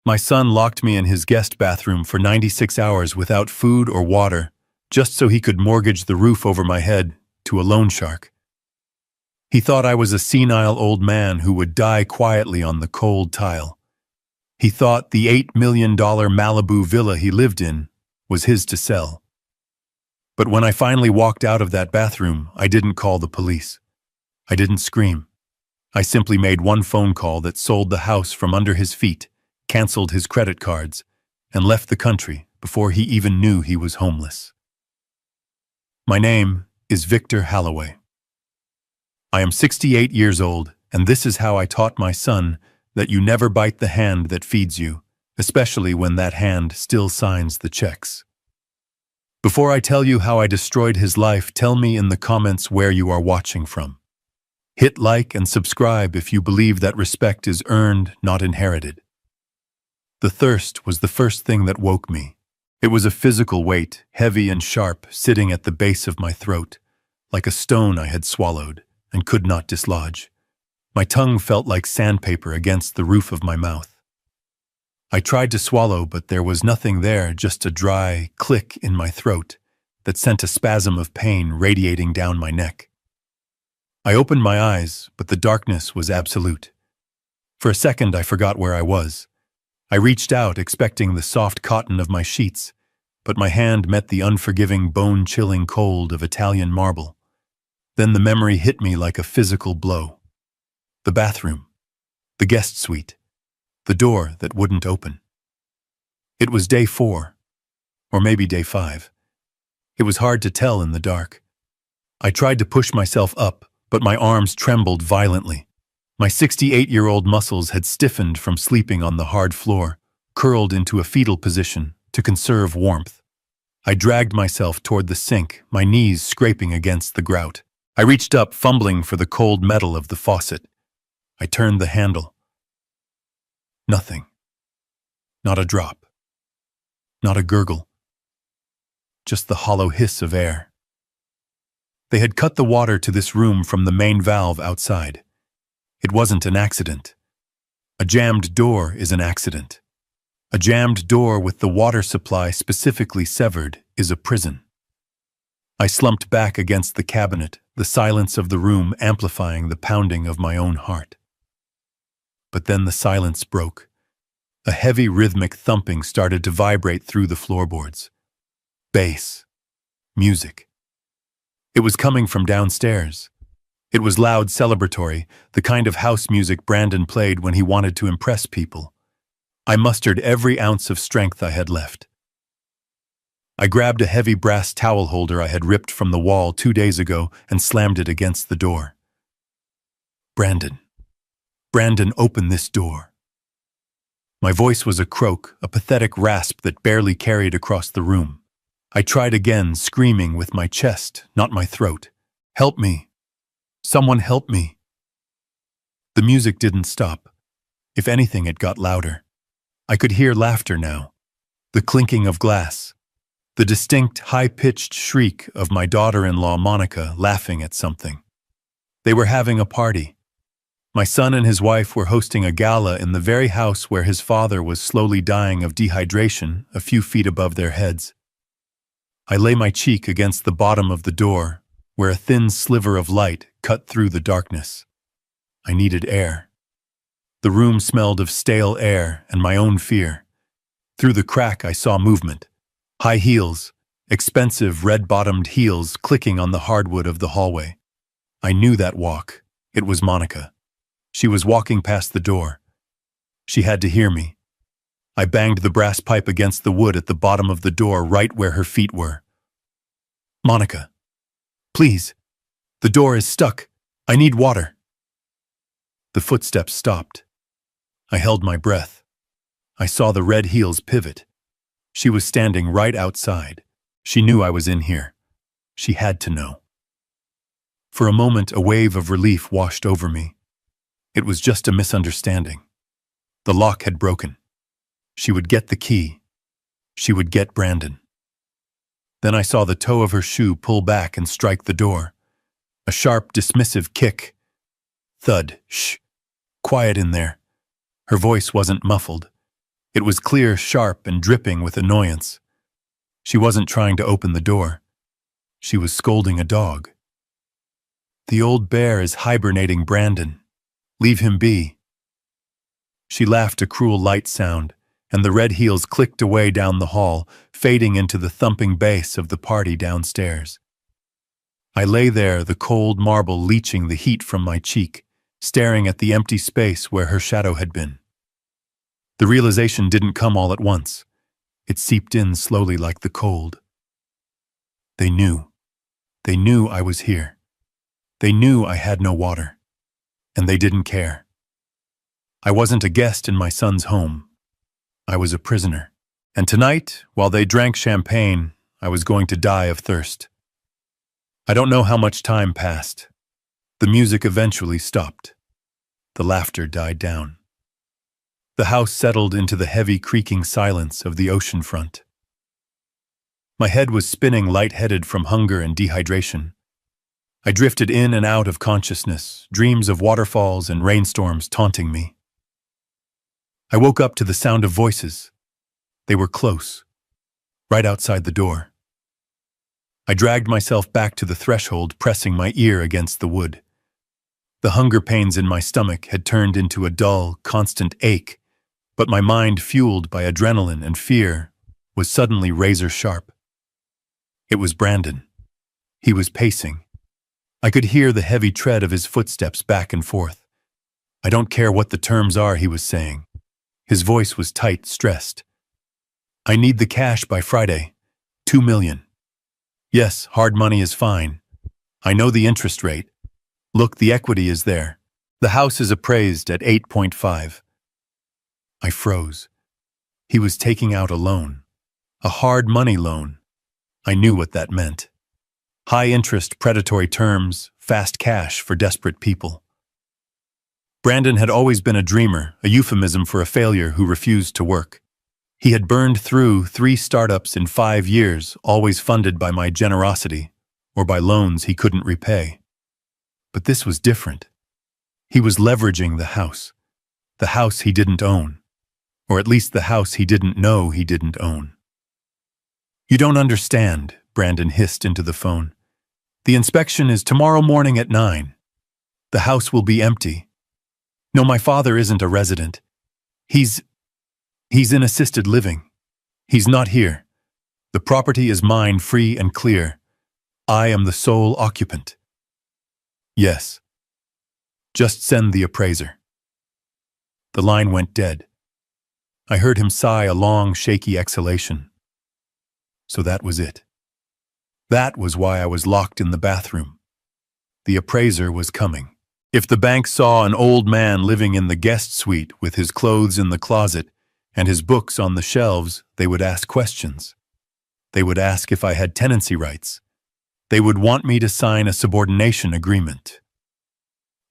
My son locked me in his guest bathroom for 96 hours without food or water, just so he could mortgage the roof over my head to a loan shark. He thought I was a senile old man who would die quietly on the cold tile. He thought the $8 million Malibu villa he lived in was his to sell. But when I finally walked out of that bathroom, I didn't call the police. I didn't scream. I simply made one phone call that sold the house from under his feet, canceled his credit cards, and left the country before he even knew he was homeless. My name is Victor Halloway. I am 68 years old, and this is how I taught my son that you never bite the hand that feeds you, especially when that hand still signs the checks. Before I tell you how I destroyed his life, tell me in the comments where you are watching from. Hit like and subscribe if you believe that respect is earned, not inherited. The thirst was the first thing that woke me. It was a physical weight, heavy and sharp, sitting at the base of my throat, like a stone I had swallowed and could not dislodge. My tongue felt like sandpaper against the roof of my mouth. I tried to swallow, but there was nothing there, just a dry click in my throat that sent a spasm of pain radiating down my neck. I opened my eyes, but the darkness was absolute. For a second, I forgot where I was. I reached out, expecting the soft cotton of my sheets, but my hand met the unforgiving, bone-chilling cold of Italian marble. Then the memory hit me like a physical blow. The bathroom, the guest suite, the door that wouldn't open. It was day 4, or maybe day 5. It was hard to tell in the dark. I tried to push myself up, but my arms trembled violently. My 68-year-old muscles had stiffened from sleeping on the hard floor, curled into a fetal position to conserve warmth. I dragged myself toward the sink, my knees scraping against the grout. I reached up, fumbling for the cold metal of the faucet. I turned the handle. Nothing. Not a drop. Not a gurgle. Just the hollow hiss of air. They had cut the water to this room from the main valve outside. It wasn't an accident. A jammed door is an accident. A jammed door with the water supply specifically severed is a prison. I slumped back against the cabinet, the silence of the room amplifying the pounding of my own heart. But then the silence broke. A heavy rhythmic thumping started to vibrate through the floorboards. Bass. Music. It was coming from downstairs. It was loud, celebratory, the kind of house music Brandon played when he wanted to impress people. I mustered every ounce of strength I had left. I grabbed a heavy brass towel holder I had ripped from the wall 2 days ago and slammed it against the door. Brandon, open this door. My voice was a croak, a pathetic rasp that barely carried across the room. I tried again, screaming with my chest, not my throat. Help me. Someone help me. The music didn't stop. If anything, it got louder. I could hear laughter now. The clinking of glass. The distinct, high-pitched shriek of my daughter-in-law Monica laughing at something. They were having a party. My son and his wife were hosting a gala in the very house where his father was slowly dying of dehydration a few feet above their heads. I lay my cheek against the bottom of the door, where a thin sliver of light cut through the darkness. I needed air. The room smelled of stale air and my own fear. Through the crack I saw movement. High heels, expensive red-bottomed heels clicking on the hardwood of the hallway. I knew that walk. It was Monica. She was walking past the door. She had to hear me. I banged the brass pipe against the wood at the bottom of the door right where her feet were. Monica, please. The door is stuck. I need water. The footsteps stopped. I held my breath. I saw the red heels pivot. She was standing right outside. She knew I was in here. She had to know. For a moment, a wave of relief washed over me. It was just a misunderstanding. The lock had broken. She would get the key. She would get Brandon. Then I saw the toe of her shoe pull back and strike the door. A sharp, dismissive kick. Thud. Shh. Quiet in there. Her voice wasn't muffled. It was clear, sharp, and dripping with annoyance. She wasn't trying to open the door. She was scolding a dog. "The old bear is hibernating, Brandon. Leave him be." She laughed a cruel light sound, and the red heels clicked away down the hall, fading into the thumping bass of the party downstairs. I lay there, the cold marble leaching the heat from my cheek, staring at the empty space where her shadow had been. The realization didn't come all at once. It seeped in slowly like the cold. They knew. They knew I was here. They knew I had no water. And they didn't care. I wasn't a guest in my son's home. I was a prisoner. And tonight, while they drank champagne, I was going to die of thirst. I don't know how much time passed. The music eventually stopped. The laughter died down. The house settled into the heavy creaking silence of the ocean front. My head was spinning lightheaded from hunger and dehydration. I drifted in and out of consciousness, dreams of waterfalls and rainstorms taunting me. I woke up to the sound of voices. They were close, right outside the door. I dragged myself back to the threshold, pressing my ear against the wood. The hunger pains in my stomach had turned into a dull, constant ache, but my mind, fueled by adrenaline and fear, was suddenly razor-sharp. It was Brandon. He was pacing. I could hear the heavy tread of his footsteps back and forth. "I don't care what the terms are," he was saying. His voice was tight, stressed. "I need the cash by Friday. 2 million. Yes, hard money is fine. I know the interest rate. Look, the equity is there. The house is appraised at 8.5. I froze. He was taking out a loan. A hard money loan. I knew what that meant. High interest, predatory terms, fast cash for desperate people. Brandon had always been a dreamer, a euphemism for a failure who refused to work. He had burned through 3 startups in 5 years, always funded by my generosity, or by loans he couldn't repay. But this was different. He was leveraging the house he didn't own, or at least the house he didn't know he didn't own. "You don't understand," Brandon hissed into the phone. "The inspection is tomorrow morning at 9. The house will be empty. No, my father isn't a resident. He's in assisted living. He's not here. The property is mine, free and clear. I am the sole occupant." "Yes. Just send the appraiser." The line went dead. I heard him sigh a long, shaky exhalation. So that was it. That was why I was locked in the bathroom. The appraiser was coming. If the bank saw an old man living in the guest suite with his clothes in the closet and his books on the shelves, they would ask questions. They would ask if I had tenancy rights. They would want me to sign a subordination agreement.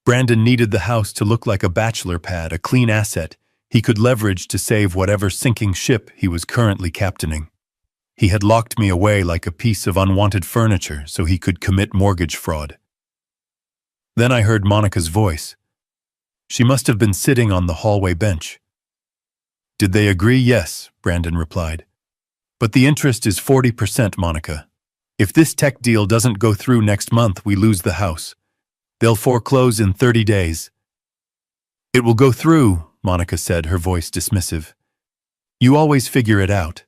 Brandon needed the house to look like a bachelor pad, a clean asset he could leverage to save whatever sinking ship he was currently captaining. He had locked me away like a piece of unwanted furniture so he could commit mortgage fraud. Then I heard Monica's voice. She must have been sitting on the hallway bench. "Did they agree?" "Yes," Brandon replied. "But the interest is 40%, Monica. If this tech deal doesn't go through next month, we lose the house. They'll foreclose in 30 days. "It will go through," Monica said, her voice dismissive. "You always figure it out."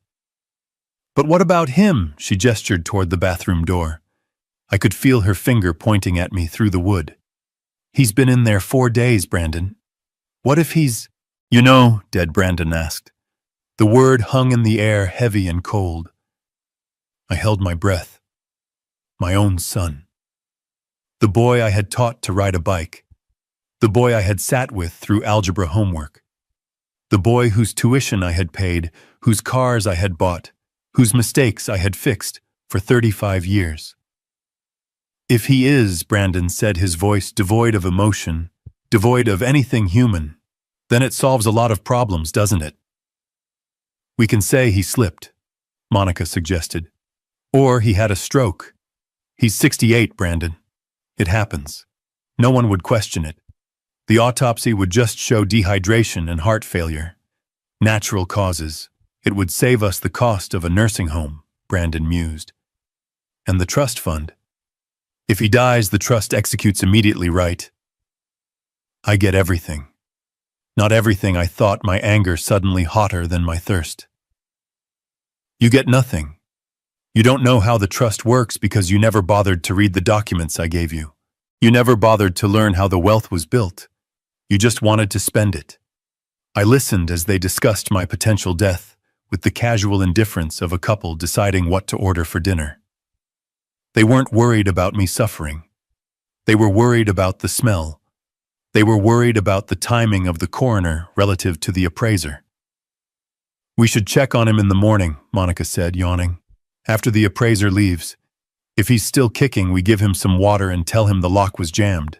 "But what about him?" She gestured toward the bathroom door. I could feel her finger pointing at me through the wood. "He's been in there 4 days, Brandon. What if he's—" "You know," dead Brandon asked. The word hung in the air, heavy and cold. I held my breath. My own son. The boy I had taught to ride a bike. The boy I had sat with through algebra homework. The boy whose tuition I had paid, whose cars I had bought, whose mistakes I had fixed for 35 years. "If he is," Brandon said, his voice devoid of emotion, devoid of anything human, "then it solves a lot of problems, doesn't it?" "We can say he slipped," Monica suggested. "Or he had a stroke. He's 68, Brandon. It happens. No one would question it. The autopsy would just show dehydration and heart failure. Natural causes. It would save us the cost of a nursing home, Brandon mused. And the trust fund. If he dies, the trust executes immediately, right? I get everything. Not everything. I thought, my anger suddenly hotter than my thirst. You get nothing. You don't know how the trust works because you never bothered to read the documents I gave you. You never bothered to learn how the wealth was built. You just wanted to spend it. I listened as they discussed my potential death with the casual indifference of a couple deciding what to order for dinner. They weren't worried about me suffering. They were worried about the smell. They were worried about the timing of the coroner relative to the appraiser. We should check on him in the morning, Monica said, yawning. After the appraiser leaves. If he's still kicking, we give him some water and tell him the lock was jammed.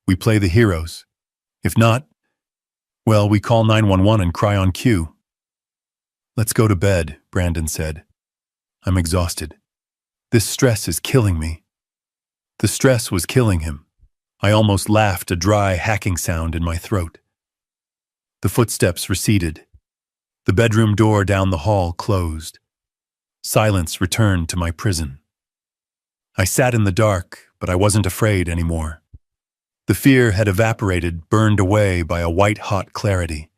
We play the heroes. If not, well, we call 911 and cry on cue. Let's go to bed, Brandon said. I'm exhausted. This stress is killing me. The stress was killing him. I almost laughed, a dry, hacking sound in my throat. The footsteps receded. The bedroom door down the hall closed. Silence returned to my prison. I sat in the dark, but I wasn't afraid anymore. The fear had evaporated, burned away by a white-hot clarity.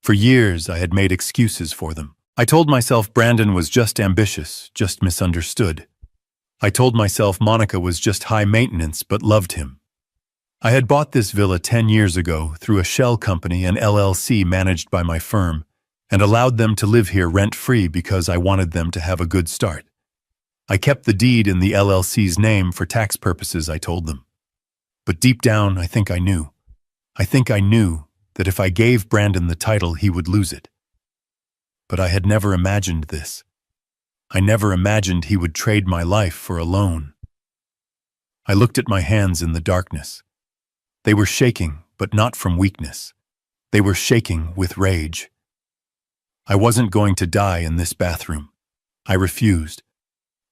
For years, I had made excuses for them. I told myself Brandon was just ambitious, just misunderstood. I told myself Monica was just high maintenance, but loved him. I had bought this villa 10 years ago through a shell company, an LLC managed by my firm, and allowed them to live here rent-free because I wanted them to have a good start. I kept the deed in the LLC's name for tax purposes, I told them. But deep down, I think I knew. I think I knew that if I gave Brandon the title, he would lose it. But I had never imagined this. I never imagined he would trade my life for a loan. I looked at my hands in the darkness. They were shaking, but not from weakness. They were shaking with rage. I wasn't going to die in this bathroom. I refused.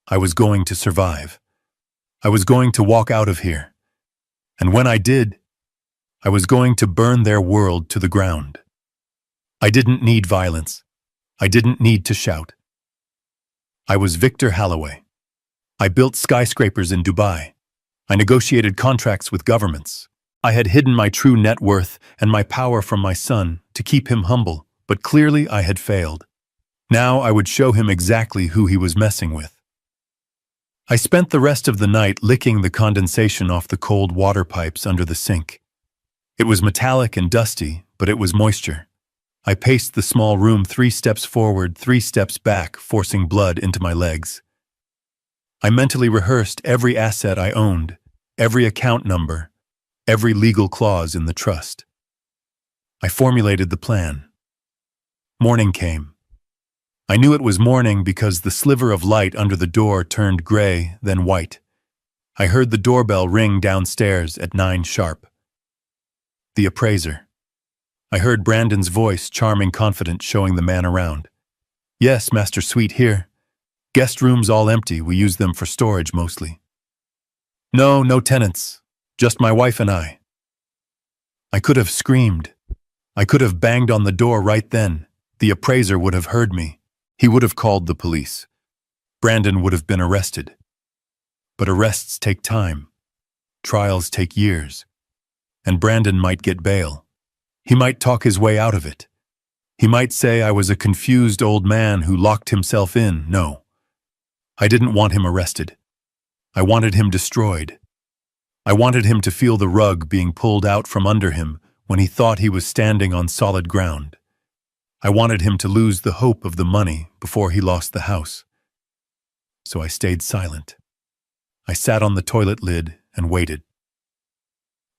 I was going to survive. I was going to walk out of here. And when I did, I was going to burn their world to the ground. I didn't need violence. I didn't need to shout. I was Victor Halloway. I built skyscrapers in Dubai. I negotiated contracts with governments. I had hidden my true net worth and my power from my son to keep him humble, but clearly I had failed. Now I would show him exactly who he was messing with. I spent the rest of the night licking the condensation off the cold water pipes under the sink. It was metallic and dusty, but it was moisture. I paced the small room 3 steps forward, 3 steps back, forcing blood into my legs. I mentally rehearsed every asset I owned, every account number, every legal clause in the trust. I formulated the plan. Morning came. I knew it was morning because the sliver of light under the door turned gray, then white. I heard the doorbell ring downstairs at 9 sharp. The appraiser. I heard Brandon's voice, charming, confident, showing the man around. Yes, Master Sweet, here. Guest rooms all empty. We use them for storage mostly. No tenants. Just my wife and I. I could have screamed. I could have banged on the door right then. The appraiser would have heard me. He would have called the police. Brandon would have been arrested. But arrests take time. Trials take years. And Brandon might get bail. He might talk his way out of it. He might say I was a confused old man who locked himself in. No. I didn't want him arrested. I wanted him destroyed. I wanted him to feel the rug being pulled out from under him when he thought he was standing on solid ground. I wanted him to lose the hope of the money before he lost the house. So I stayed silent. I sat on the toilet lid and waited.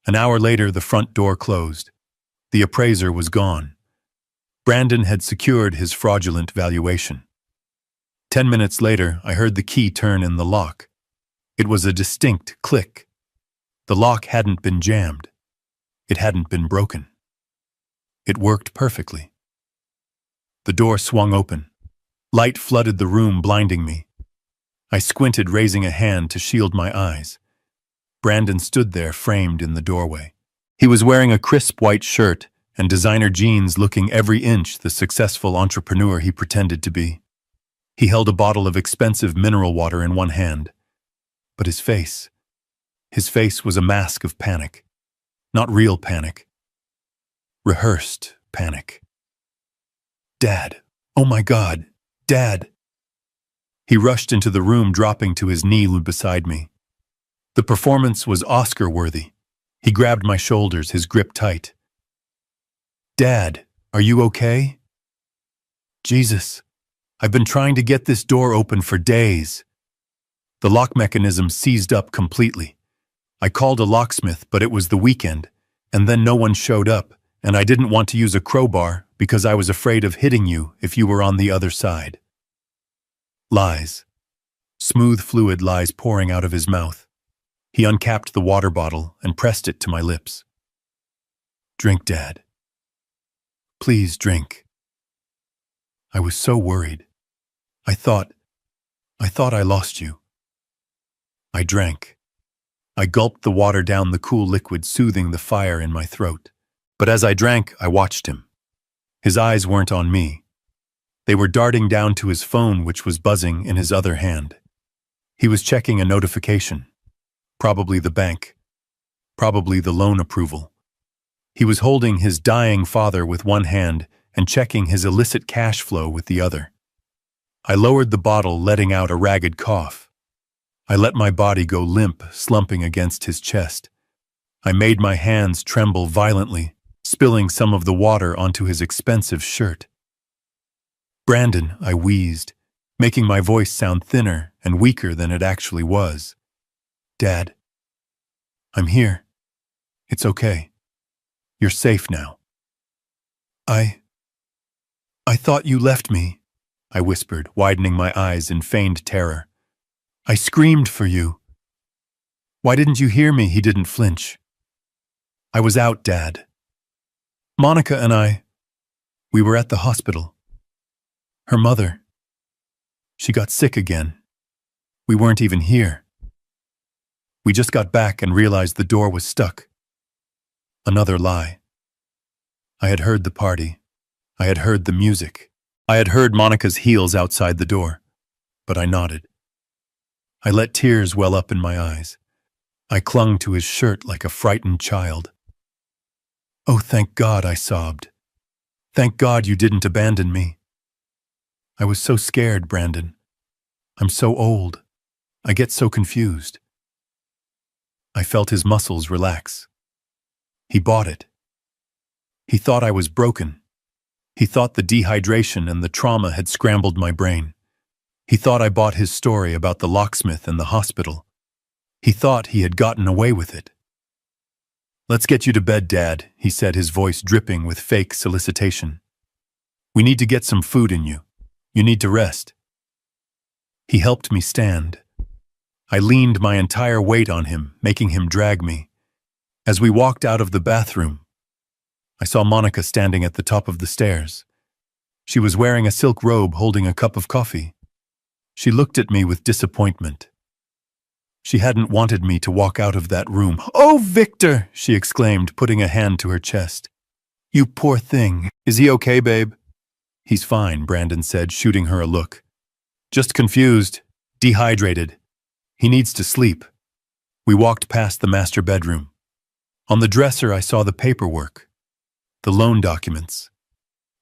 An hour later, the front door closed. The appraiser was gone. Brandon had secured his fraudulent valuation. 10 minutes later, I heard the key turn in the lock. It was a distinct click. The lock hadn't been jammed. It hadn't been broken. It worked perfectly. The door swung open. Light flooded the room, blinding me. I squinted, raising a hand to shield my eyes. Brandon stood there, framed in the doorway. He was wearing a crisp white shirt and designer jeans, looking every inch the successful entrepreneur he pretended to be. He held a bottle of expensive mineral water in one hand. But his face was a mask of panic. Not real panic. Rehearsed panic. "Dad! Oh my God! Dad!" He rushed into the room, dropping to his knee beside me. The performance was Oscar-worthy. He grabbed my shoulders, his grip tight. "Dad, are you okay?" "Jesus, I've been trying to get this door open for days." The lock mechanism seized up completely. I called a locksmith, but it was the weekend, and then no one showed up, and I didn't want to use a crowbar because I was afraid of hitting you if you were on the other side. Lies. Smooth fluid lies pouring out of his mouth. He uncapped the water bottle and pressed it to my lips. "Drink, Dad. Please drink." I was so worried. I thought I lost you. I drank. I gulped the water down, the cool liquid soothing the fire in my throat. But as I drank, I watched him. His eyes weren't on me. They were darting down to his phone, which was buzzing in his other hand. He was checking a notification. Probably the bank. Probably the loan approval. He was holding his dying father with one hand and checking his illicit cash flow with the other. I lowered the bottle, letting out a ragged cough. I let my body go limp, slumping against his chest. I made my hands tremble violently, spilling some of the water onto his expensive shirt. "Brandon," I wheezed, making my voice sound thinner and weaker than it actually was. "Dad, I'm here. It's okay. You're safe now." I thought you left me," I whispered, widening my eyes in feigned terror. "I screamed for you." "Why didn't you hear me?" He didn't flinch. "I was out, Dad. Monica and we were at the hospital. Her mother, she got sick again. We weren't even here. We just got back and realized the door was stuck." Another lie. I had heard the party. I had heard the music. I had heard Monica's heels outside the door. But I nodded. I let tears well up in my eyes. I clung to his shirt like a frightened child. "Oh, thank God," I sobbed. "Thank God you didn't abandon me. I was so scared, Brandon. I'm so old. I get so confused." I felt his muscles relax. He bought it. He thought I was broken. He thought the dehydration and the trauma had scrambled my brain. He thought I bought his story about the locksmith and the hospital. He thought he had gotten away with it. "Let's get you to bed, Dad," he said, his voice dripping with fake solicitation. "We need to get some food in you. You need to rest." He helped me stand. I leaned my entire weight on him, making him drag me. As we walked out of the bathroom, I saw Monica standing at the top of the stairs. She was wearing a silk robe, holding a cup of coffee. She looked at me with disappointment. She hadn't wanted me to walk out of that room. "Oh, Victor!" she exclaimed, putting a hand to her chest. "You poor thing. Is he okay, babe?" "He's fine," Brandon said, shooting her a look. "Just confused, dehydrated. He needs to sleep." We walked past the master bedroom. On the dresser, I saw the paperwork. The loan documents.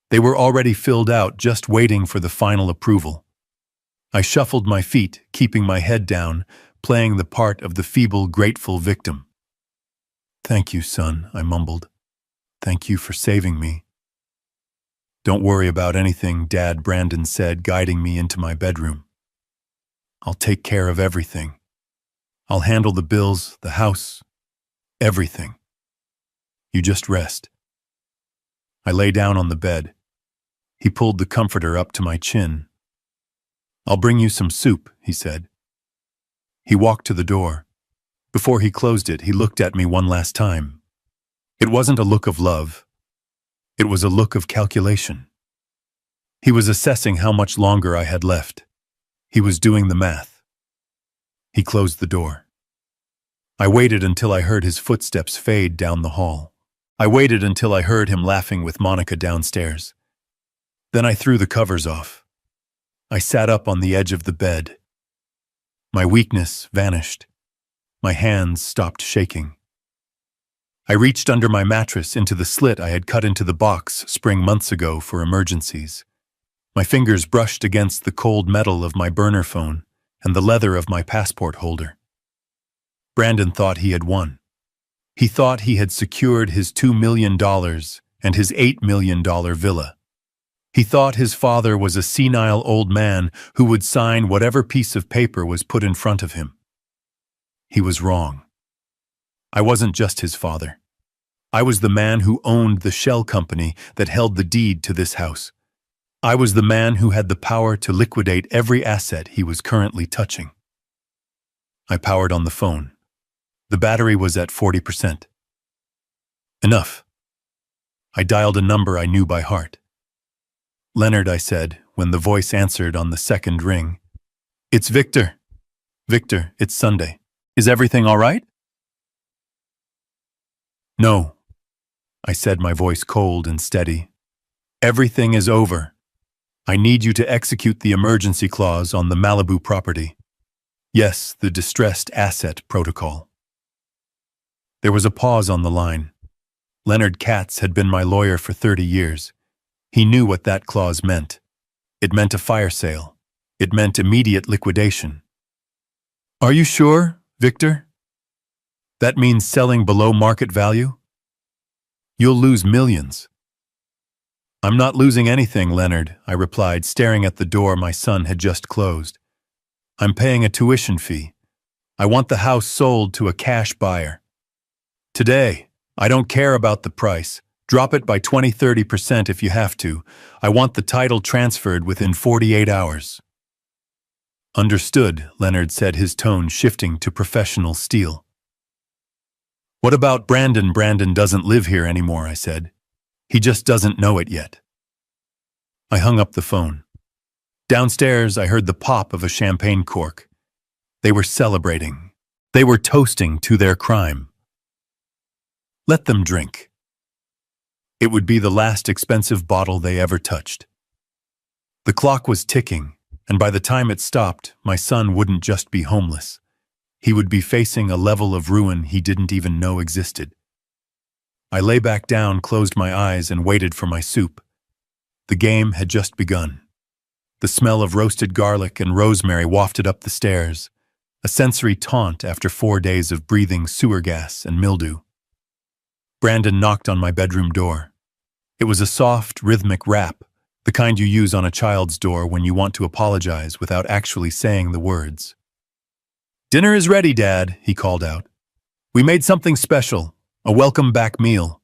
They were already filled out, just waiting for the final approval. I shuffled my feet, keeping my head down, playing the part of the feeble, grateful victim. "Thank you, son," I mumbled. "Thank you for saving me." "Don't worry about anything, Dad," Brandon said, guiding me into my bedroom. "I'll take care of everything. I'll handle the bills, the house, everything. You just rest." I lay down on the bed. He pulled the comforter up to my chin. "I'll bring you some soup," he said. He walked to the door. Before he closed it, he looked at me one last time. It wasn't a look of love. It was a look of calculation. He was assessing how much longer I had left. He was doing the math. He closed the door. I waited until I heard his footsteps fade down the hall. I waited until I heard him laughing with Monica downstairs. Then I threw the covers off. I sat up on the edge of the bed. My weakness vanished. My hands stopped shaking. I reached under my mattress into the slit I had cut into the box spring months ago for emergencies. My fingers brushed against the cold metal of my burner phone and the leather of my passport holder. Brandon thought he had won. He thought he had secured his $2 million and his $8 million villa. He thought his father was a senile old man who would sign whatever piece of paper was put in front of him. He was wrong. I wasn't just his father. I was the man who owned the shell company that held the deed to this house. I was the man who had the power to liquidate every asset he was currently touching. I powered on the phone. The battery was at 40%. Enough. I dialed a number I knew by heart. Leonard, I said, when the voice answered on the second ring. It's Victor. Victor, it's Sunday. Is everything all right? No, I said, my voice cold and steady. Everything is over. I need you to execute the emergency clause on the Malibu property. Yes, the distressed asset protocol. There was a pause on the line. Leonard Katz had been my lawyer for 30 years. He knew what that clause meant. It meant a fire sale. It meant immediate liquidation. Are you sure, Victor? That means selling below market value? You'll lose millions. I'm not losing anything, Leonard, I replied, staring at the door my son had just closed. I'm paying a tuition fee. I want the house sold to a cash buyer. Today, I don't care about the price. Drop it by 20–30% if you have to. I want the title transferred within 48 hours. Understood, Leonard said, his tone shifting to professional steel. What about Brandon? Brandon doesn't live here anymore, I said. He just doesn't know it yet. I hung up the phone. Downstairs, I heard the pop of a champagne cork. They were celebrating. They were toasting to their crime. Let them drink. It would be the last expensive bottle they ever touched. The clock was ticking, and by the time it stopped, my son wouldn't just be homeless. He would be facing a level of ruin he didn't even know existed. I lay back down, closed my eyes, and waited for my soup. The game had just begun. The smell of roasted garlic and rosemary wafted up the stairs, a sensory taunt after 4 days of breathing sewer gas and mildew. Brandon knocked on my bedroom door. It was a soft, rhythmic rap, the kind you use on a child's door when you want to apologize without actually saying the words. Dinner is ready, Dad, he called out. We made something special, a welcome-back meal.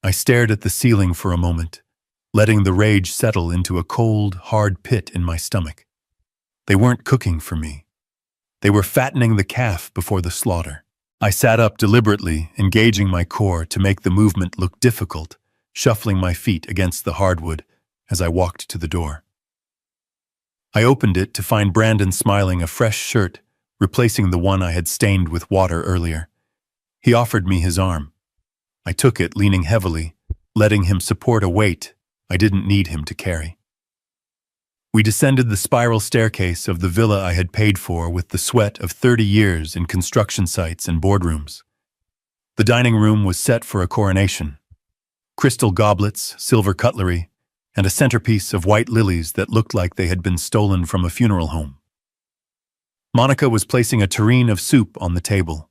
I stared at the ceiling for a moment, letting the rage settle into a cold, hard pit in my stomach. They weren't cooking for me. They were fattening the calf before the slaughter. I sat up deliberately, engaging my core to make the movement look difficult, shuffling my feet against the hardwood as I walked to the door. I opened it to find Brandon smiling, a fresh shirt, replacing the one I had stained with water earlier. He offered me his arm. I took it, leaning heavily, letting him support a weight I didn't need him to carry. We descended the spiral staircase of the villa I had paid for with the sweat of 30 years in construction sites and boardrooms. The dining room was set for a coronation. Crystal goblets, silver cutlery, and a centerpiece of white lilies that looked like they had been stolen from a funeral home. Monica was placing a tureen of soup on the table.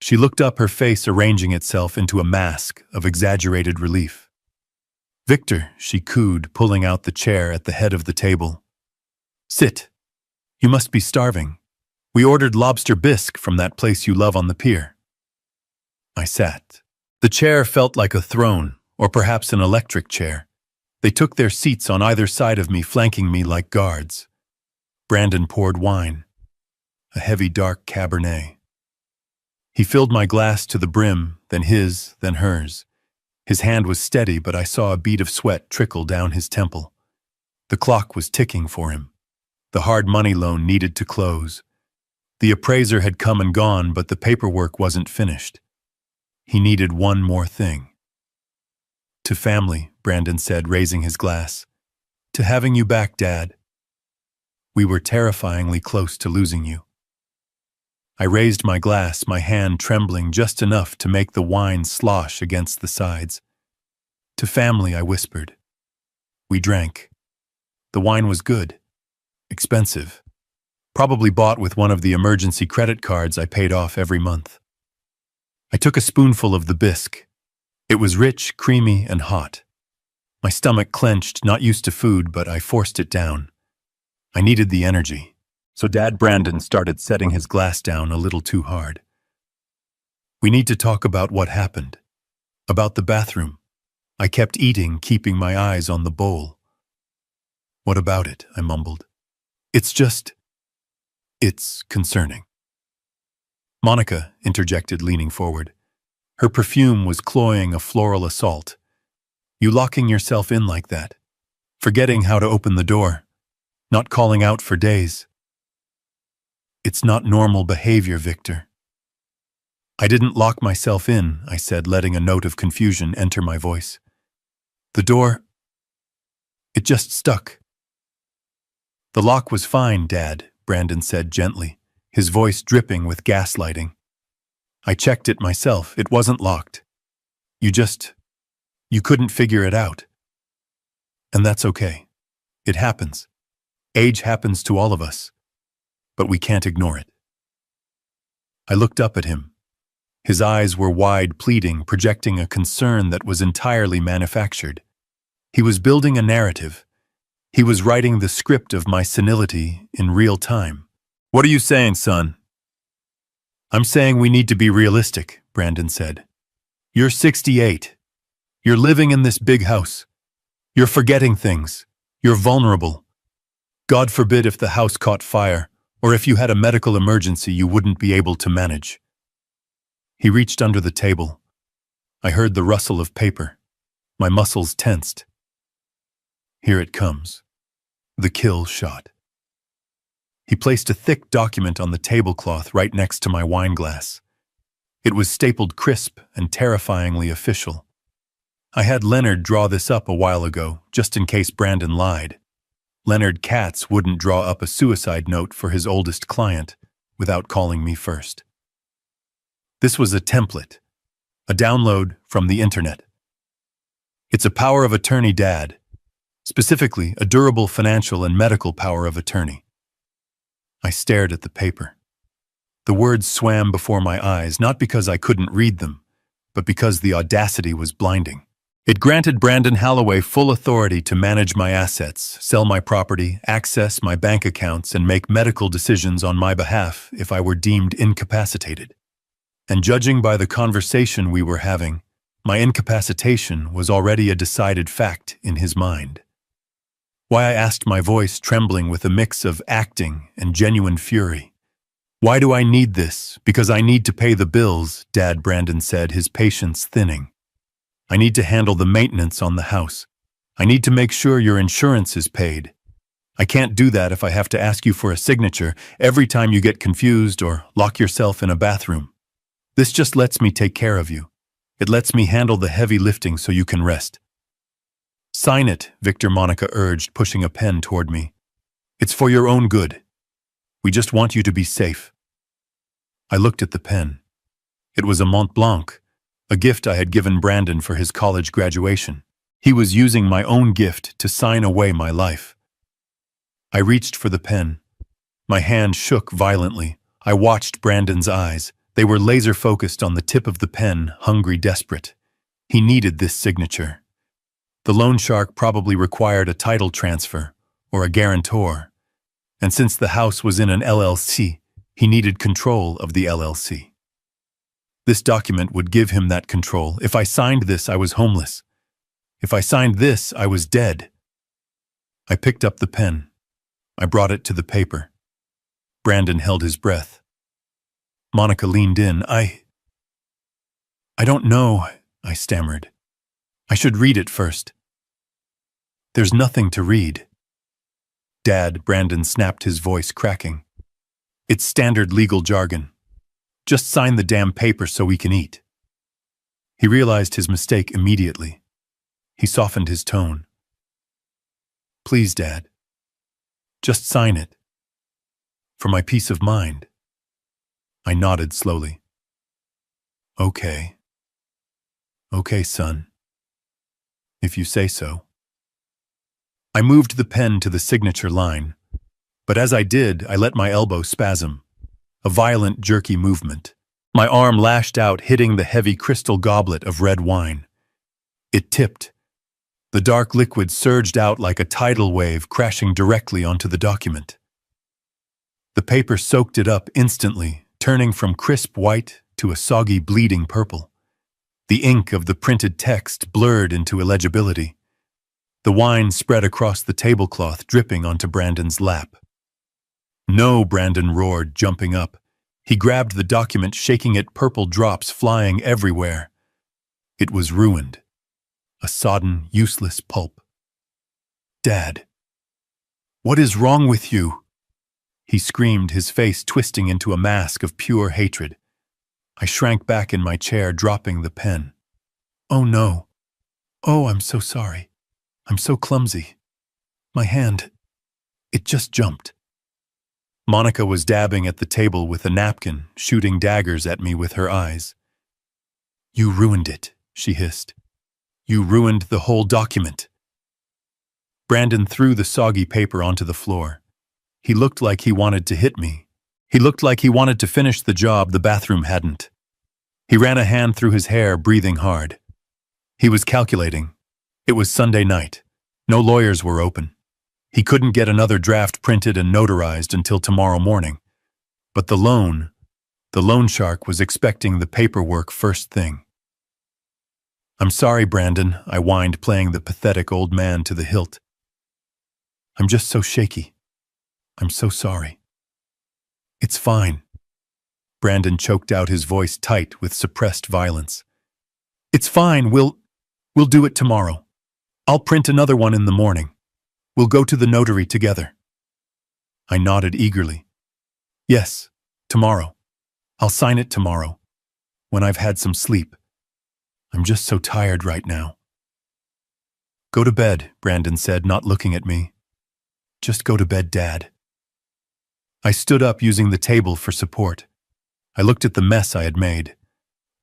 She looked up, her face arranging itself into a mask of exaggerated relief. Victor, she cooed, pulling out the chair at the head of the table. Sit. You must be starving. We ordered lobster bisque from that place you love on the pier. I sat. The chair felt like a throne, or perhaps an electric chair. They took their seats on either side of me, flanking me like guards. Brandon poured wine, a heavy dark Cabernet. He filled my glass to the brim, then his, then hers. His hand was steady, but I saw a bead of sweat trickle down his temple. The clock was ticking for him. The hard money loan needed to close. The appraiser had come and gone, but the paperwork wasn't finished. He needed one more thing. To family, Brandon said, raising his glass. To having you back, Dad. We were terrifyingly close to losing you. I raised my glass, my hand trembling just enough to make the wine slosh against the sides. To family, I whispered. We drank. The wine was good. Expensive. Probably bought with one of the emergency credit cards I paid off every month. I took a spoonful of the bisque. It was rich, creamy, and hot. My stomach clenched, not used to food, but I forced it down. I needed the energy, so Dad Brandon started setting his glass down a little too hard. We need to talk about what happened. About the bathroom. I kept eating, keeping my eyes on the bowl. What about it? I mumbled. It's concerning. Monica interjected, leaning forward. Her perfume was cloying a floral assault. You locking yourself in like that. Forgetting how to open the door. Not calling out for days. It's not normal behavior, Victor. I didn't lock myself in, I said, letting a note of confusion enter my voice. The door, it just stuck. The lock was fine, Dad, Brandon said gently, his voice dripping with gaslighting. I checked it myself. It wasn't locked. You couldn't figure it out. And that's okay. It happens. Age happens to all of us. But we can't ignore it. I looked up at him. His eyes were wide, pleading, projecting a concern that was entirely manufactured. He was building a narrative. He was writing the script of my senility in real time. What are you saying, son? I'm saying we need to be realistic, Brandon said. You're 68. You're living in this big house. You're forgetting things. You're vulnerable. God forbid if the house caught fire, or if you had a medical emergency you wouldn't be able to manage. He reached under the table. I heard the rustle of paper. My muscles tensed. Here it comes. The kill shot. He placed a thick document on the tablecloth right next to my wine glass. It was stapled crisp and terrifyingly official. I had Leonard draw this up a while ago, just in case Brandon lied. Leonard Katz wouldn't draw up a suicide note for his oldest client without calling me first. This was a template, a download from the internet. It's a power of attorney, Dad. Specifically, a durable financial and medical power of attorney. I stared at the paper. The words swam before my eyes, not because I couldn't read them, but because the audacity was blinding. It granted Brandon Holloway full authority to manage my assets, sell my property, access my bank accounts, and make medical decisions on my behalf if I were deemed incapacitated. And judging by the conversation we were having, my incapacitation was already a decided fact in his mind. Why, I asked, my voice trembling with a mix of acting and genuine fury. Why do I need this? Because I need to pay the bills, Dad Brandon said, his patience thinning. I need to handle the maintenance on the house. I need to make sure your insurance is paid. I can't do that if I have to ask you for a signature every time you get confused or lock yourself in a bathroom. This just lets me take care of you. It lets me handle the heavy lifting so you can rest. Sign it, Victor, Monica urged, pushing a pen toward me. It's for your own good. We just want you to be safe. I looked at the pen. It was a Mont Blanc, a gift I had given Brandon for his college graduation. He was using my own gift to sign away my life. I reached for the pen. My hand shook violently. I watched Brandon's eyes. They were laser-focused on the tip of the pen, hungry, desperate. He needed this signature. The loan shark probably required a title transfer or a guarantor. And since the house was in an LLC, he needed control of the LLC. This document would give him that control. If I signed this, I was homeless. If I signed this, I was dead. I picked up the pen. I brought it to the paper. Brandon held his breath. Monica leaned in. I don't know, I stammered. I should read it first. There's nothing to read. Dad, Brandon snapped, his voice cracking. It's standard legal jargon. Just sign the damn paper so we can eat. He realized his mistake immediately. He softened his tone. Please, Dad. Just sign it. For my peace of mind. I nodded slowly. Okay. Okay, son. If you say so. I moved the pen to the signature line, but as I did, I let my elbow spasm. A violent, jerky movement. My arm lashed out, hitting the heavy crystal goblet of red wine. It tipped. The dark liquid surged out like a tidal wave, crashing directly onto the document. The paper soaked it up instantly, turning from crisp white to a soggy, bleeding purple. The ink of the printed text blurred into illegibility. The wine spread across the tablecloth, dripping onto Brandon's lap. No, Brandon roared, jumping up. He grabbed the document, shaking it, purple drops flying everywhere. It was ruined. A sodden, useless pulp. Dad, what is wrong with you? He screamed, his face twisting into a mask of pure hatred. I shrank back in my chair, dropping the pen. Oh no. Oh, I'm so sorry. I'm so clumsy. My hand, it just jumped. Monica was dabbing at the table with a napkin, shooting daggers at me with her eyes. You ruined it, she hissed. You ruined the whole document. Brandon threw the soggy paper onto the floor. He looked like he wanted to hit me. He looked like he wanted to finish the job the bathroom hadn't. He ran a hand through his hair, breathing hard. He was calculating. It was Sunday night. No lawyers were open. He couldn't get another draft printed and notarized until tomorrow morning. But the loan shark was expecting the paperwork first thing. I'm sorry, Brandon, I whined, playing the pathetic old man to the hilt. I'm just so shaky. I'm so sorry. It's fine. Brandon choked out, his voice tight with suppressed violence. It's fine, we'll do it tomorrow. I'll print another one in the morning. We'll go to the notary together. I nodded eagerly. Yes, tomorrow. I'll sign it tomorrow, when I've had some sleep. I'm just so tired right now. Go to bed, Brandon said, not looking at me. Just go to bed, Dad. I stood up, using the table for support. I looked at the mess I had made.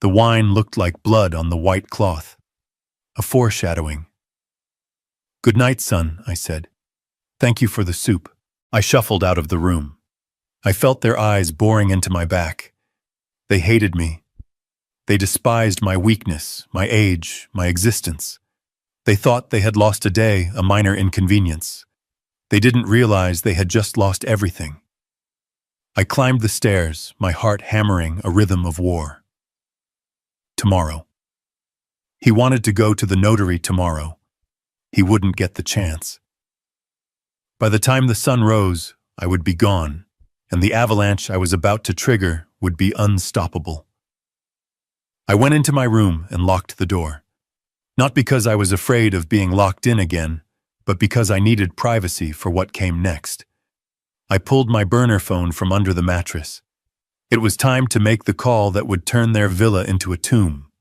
The wine looked like blood on the white cloth. A foreshadowing. Good night, son, I said. Thank you for the soup. I shuffled out of the room. I felt their eyes boring into my back. They hated me. They despised my weakness, my age, my existence. They thought they had lost a day, a minor inconvenience. They didn't realize they had just lost everything. I climbed the stairs, my heart hammering a rhythm of war. Tomorrow. He wanted to go to the notary tomorrow. He wouldn't get the chance. By the time the sun rose, I would be gone, and the avalanche I was about to trigger would be unstoppable. I went into my room and locked the door. Not because I was afraid of being locked in again, but because I needed privacy for what came next. I pulled my burner phone from under the mattress. It was time to make the call that would turn their villa into a tomb.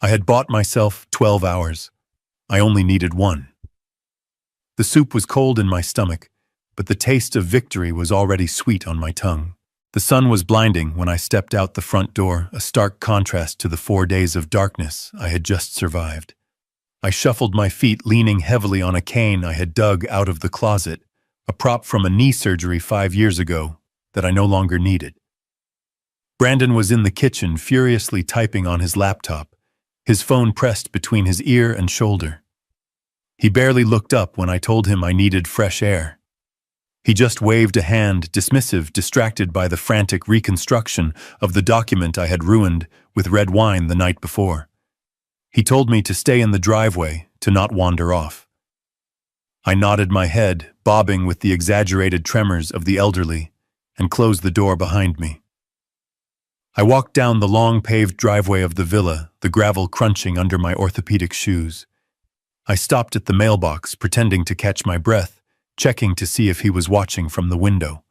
I had bought myself 12 hours. I only needed 1. The soup was cold in my stomach, but the taste of victory was already sweet on my tongue. The sun was blinding when I stepped out the front door, a stark contrast to the 4 days of darkness I had just survived. I shuffled my feet, leaning heavily on a cane I had dug out of the closet, a prop from a knee surgery 5 years ago that I no longer needed. Brandon was in the kitchen, furiously typing on his laptop, his phone pressed between his ear and shoulder. He barely looked up when I told him I needed fresh air. He just waved a hand, dismissive, distracted by the frantic reconstruction of the document I had ruined with red wine the night before. He told me to stay in the driveway, to not wander off. I nodded my head, bobbing with the exaggerated tremors of the elderly, and closed the door behind me. I walked down the long paved driveway of the villa, the gravel crunching under my orthopedic shoes. I stopped at the mailbox, pretending to catch my breath, checking to see if he was watching from the window.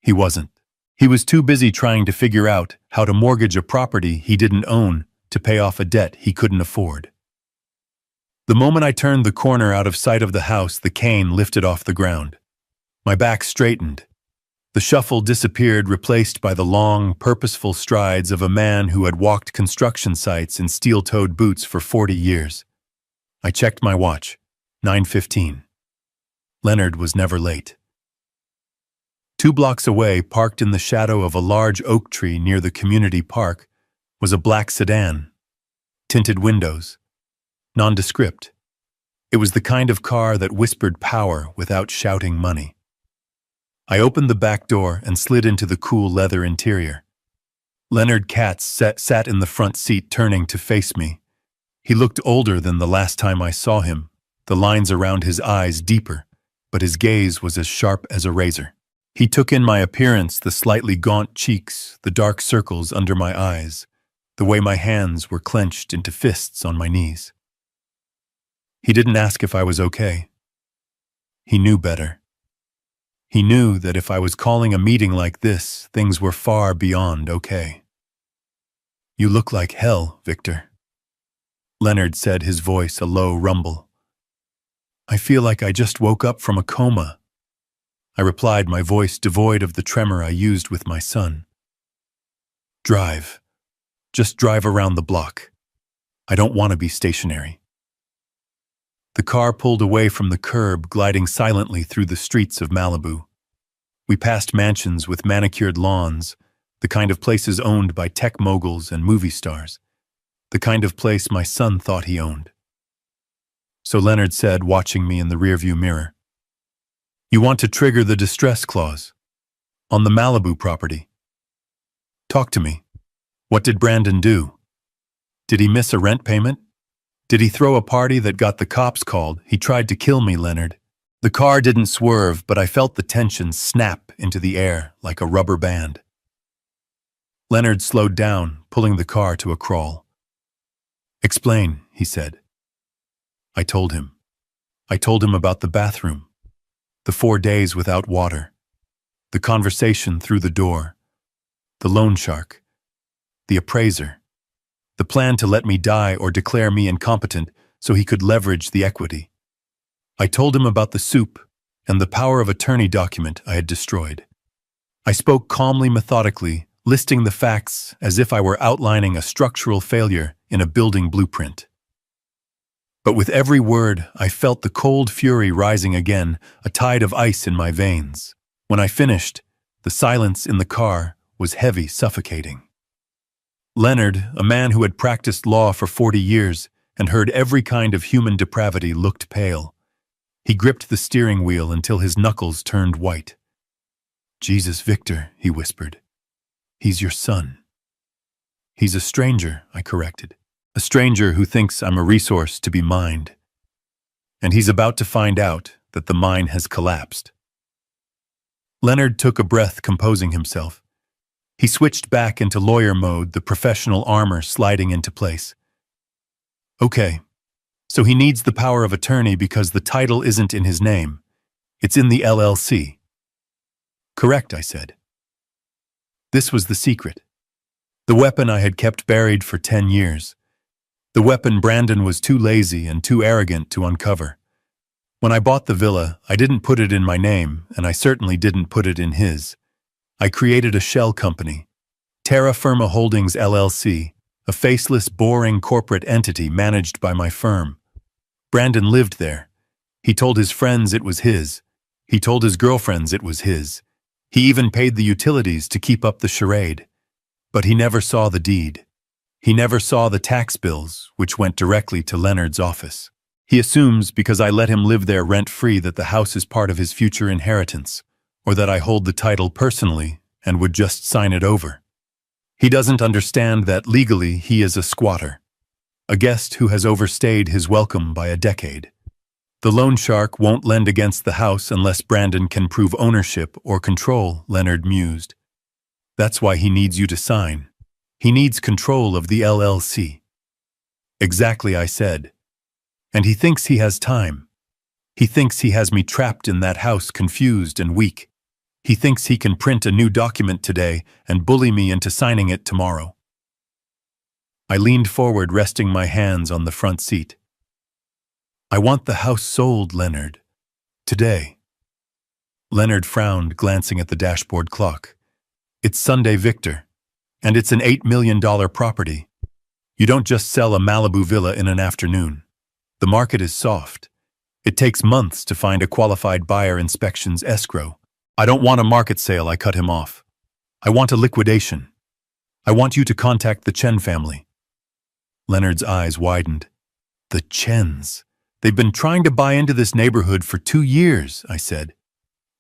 He wasn't. He was too busy trying to figure out how to mortgage a property he didn't own to pay off a debt he couldn't afford. The moment I turned the corner out of sight of the house, the cane lifted off the ground. My back straightened. The shuffle disappeared, replaced by the long, purposeful strides of a man who had walked construction sites in steel-toed boots for 40 years. I checked my watch. 9:15. Leonard was never late. 2 blocks away, parked in the shadow of a large oak tree near the community park, was a black sedan. Tinted windows. Nondescript. It was the kind of car that whispered power without shouting money. I opened the back door and slid into the cool leather interior. Leonard Katz sat in the front seat, turning to face me. He looked older than the last time I saw him, the lines around his eyes deeper, but his gaze was as sharp as a razor. He took in my appearance, the slightly gaunt cheeks, the dark circles under my eyes, the way my hands were clenched into fists on my knees. He didn't ask if I was okay. He knew better. He knew that if I was calling a meeting like this, things were far beyond okay. "You look like hell, Victor," Leonard said, his voice a low rumble. "I feel like I just woke up from a coma," I replied, my voice devoid of the tremor I used with my son. "Drive. Just drive around the block. I don't want to be stationary." The car pulled away from the curb, gliding silently through the streets of Malibu. We passed mansions with manicured lawns, the kind of places owned by tech moguls and movie stars, the kind of place my son thought he owned. So Leonard said, watching me in the rearview mirror, "You want to trigger the distress clause on the Malibu property. Talk to me. What did Brandon do? Did he miss a rent payment? Did he throw a party that got the cops called? He tried to kill me, Leonard." The car didn't swerve, but I felt the tension snap into the air like a rubber band. Leonard slowed down, pulling the car to a crawl. "Explain," he said. I told him. I told him about the bathroom, the 4 days without water, the conversation through the door, the loan shark, the appraiser, the plan to let me die or declare me incompetent so he could leverage the equity. I told him about the soup and the power of attorney document I had destroyed. I spoke calmly, methodically, listing the facts as if I were outlining a structural failure in a building blueprint. But with every word, I felt the cold fury rising again, a tide of ice in my veins. When I finished, the silence in the car was heavy, suffocating. Leonard, a man who had practiced law for 40 years and heard every kind of human depravity, looked pale. He gripped the steering wheel until his knuckles turned white. "Jesus, Victor," he whispered. "He's your son." "He's a stranger," I corrected. "A stranger who thinks I'm a resource to be mined. And he's about to find out that the mine has collapsed." Leonard took a breath, composing himself. He switched back into lawyer mode, the professional armor sliding into place. "Okay. So he needs the power of attorney because the title isn't in his name. It's in the LLC. "Correct," I said. This was the secret. The weapon I had kept buried for 10 years. The weapon Brandon was too lazy and too arrogant to uncover. When I bought the villa, I didn't put it in my name, and I certainly didn't put it in his. I created a shell company, Terra Firma Holdings LLC, a faceless, boring corporate entity managed by my firm. Brandon lived there. He told his friends it was his. He told his girlfriends it was his. He even paid the utilities to keep up the charade. But he never saw the deed. He never saw the tax bills, which went directly to Leonard's office. He assumes because I let him live there rent-free that the house is part of his future inheritance, or that I hold the title personally and would just sign it over. He doesn't understand that legally he is a squatter, a guest who has overstayed his welcome by a decade. The loan shark won't lend against the house unless Brandon can prove ownership or control, Leonard mused. That's why he needs you to sign. He needs control of the LLC. Exactly, I said. And he thinks he has time. He thinks he has me trapped in that house, confused and weak. He thinks he can print a new document today and bully me into signing it tomorrow. I leaned forward, resting my hands on the front seat. I want the house sold, Leonard. Today. Leonard frowned, glancing at the dashboard clock. It's Sunday, Victor, and it's an $8 million property. You don't just sell a Malibu villa in an afternoon. The market is soft. It takes months to find a qualified buyer, inspections, escrow. I don't want a market sale, I cut him off. I want a liquidation. I want you to contact the Chen family. Leonard's eyes widened. The Chens. They've been trying to buy into this neighborhood for 2 years, I said.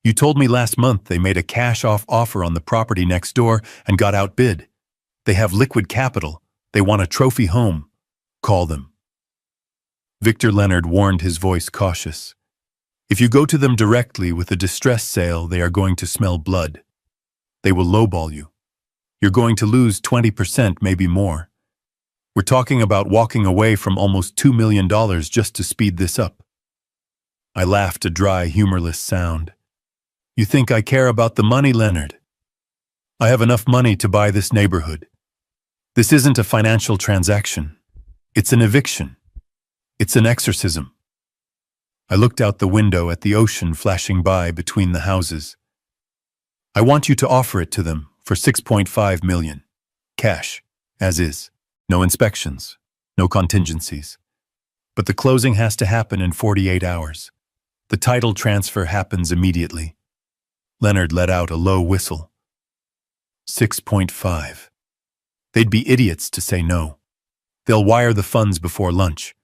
You told me last month they made a cash-off offer on the property next door and got outbid. They have liquid capital. They want a trophy home. Call them. Victor Leonard warned, his voice cautious. If you go to them directly with a distress sale, they are going to smell blood. They will lowball you. You're going to lose 20%, maybe more. We're talking about walking away from almost $2 million just to speed this up. I laughed, a dry, humorless sound. You think I care about the money, Leonard? I have enough money to buy this neighborhood. This isn't a financial transaction. It's an eviction. It's an exorcism. I looked out the window at the ocean flashing by between the houses. I want you to offer it to them for $6.5 million. Cash, as is. No inspections, no contingencies. But the closing has to happen in 48 hours. The title transfer happens immediately. Leonard let out a low whistle. 6.5. They'd be idiots to say no. They'll wire the funds before lunch.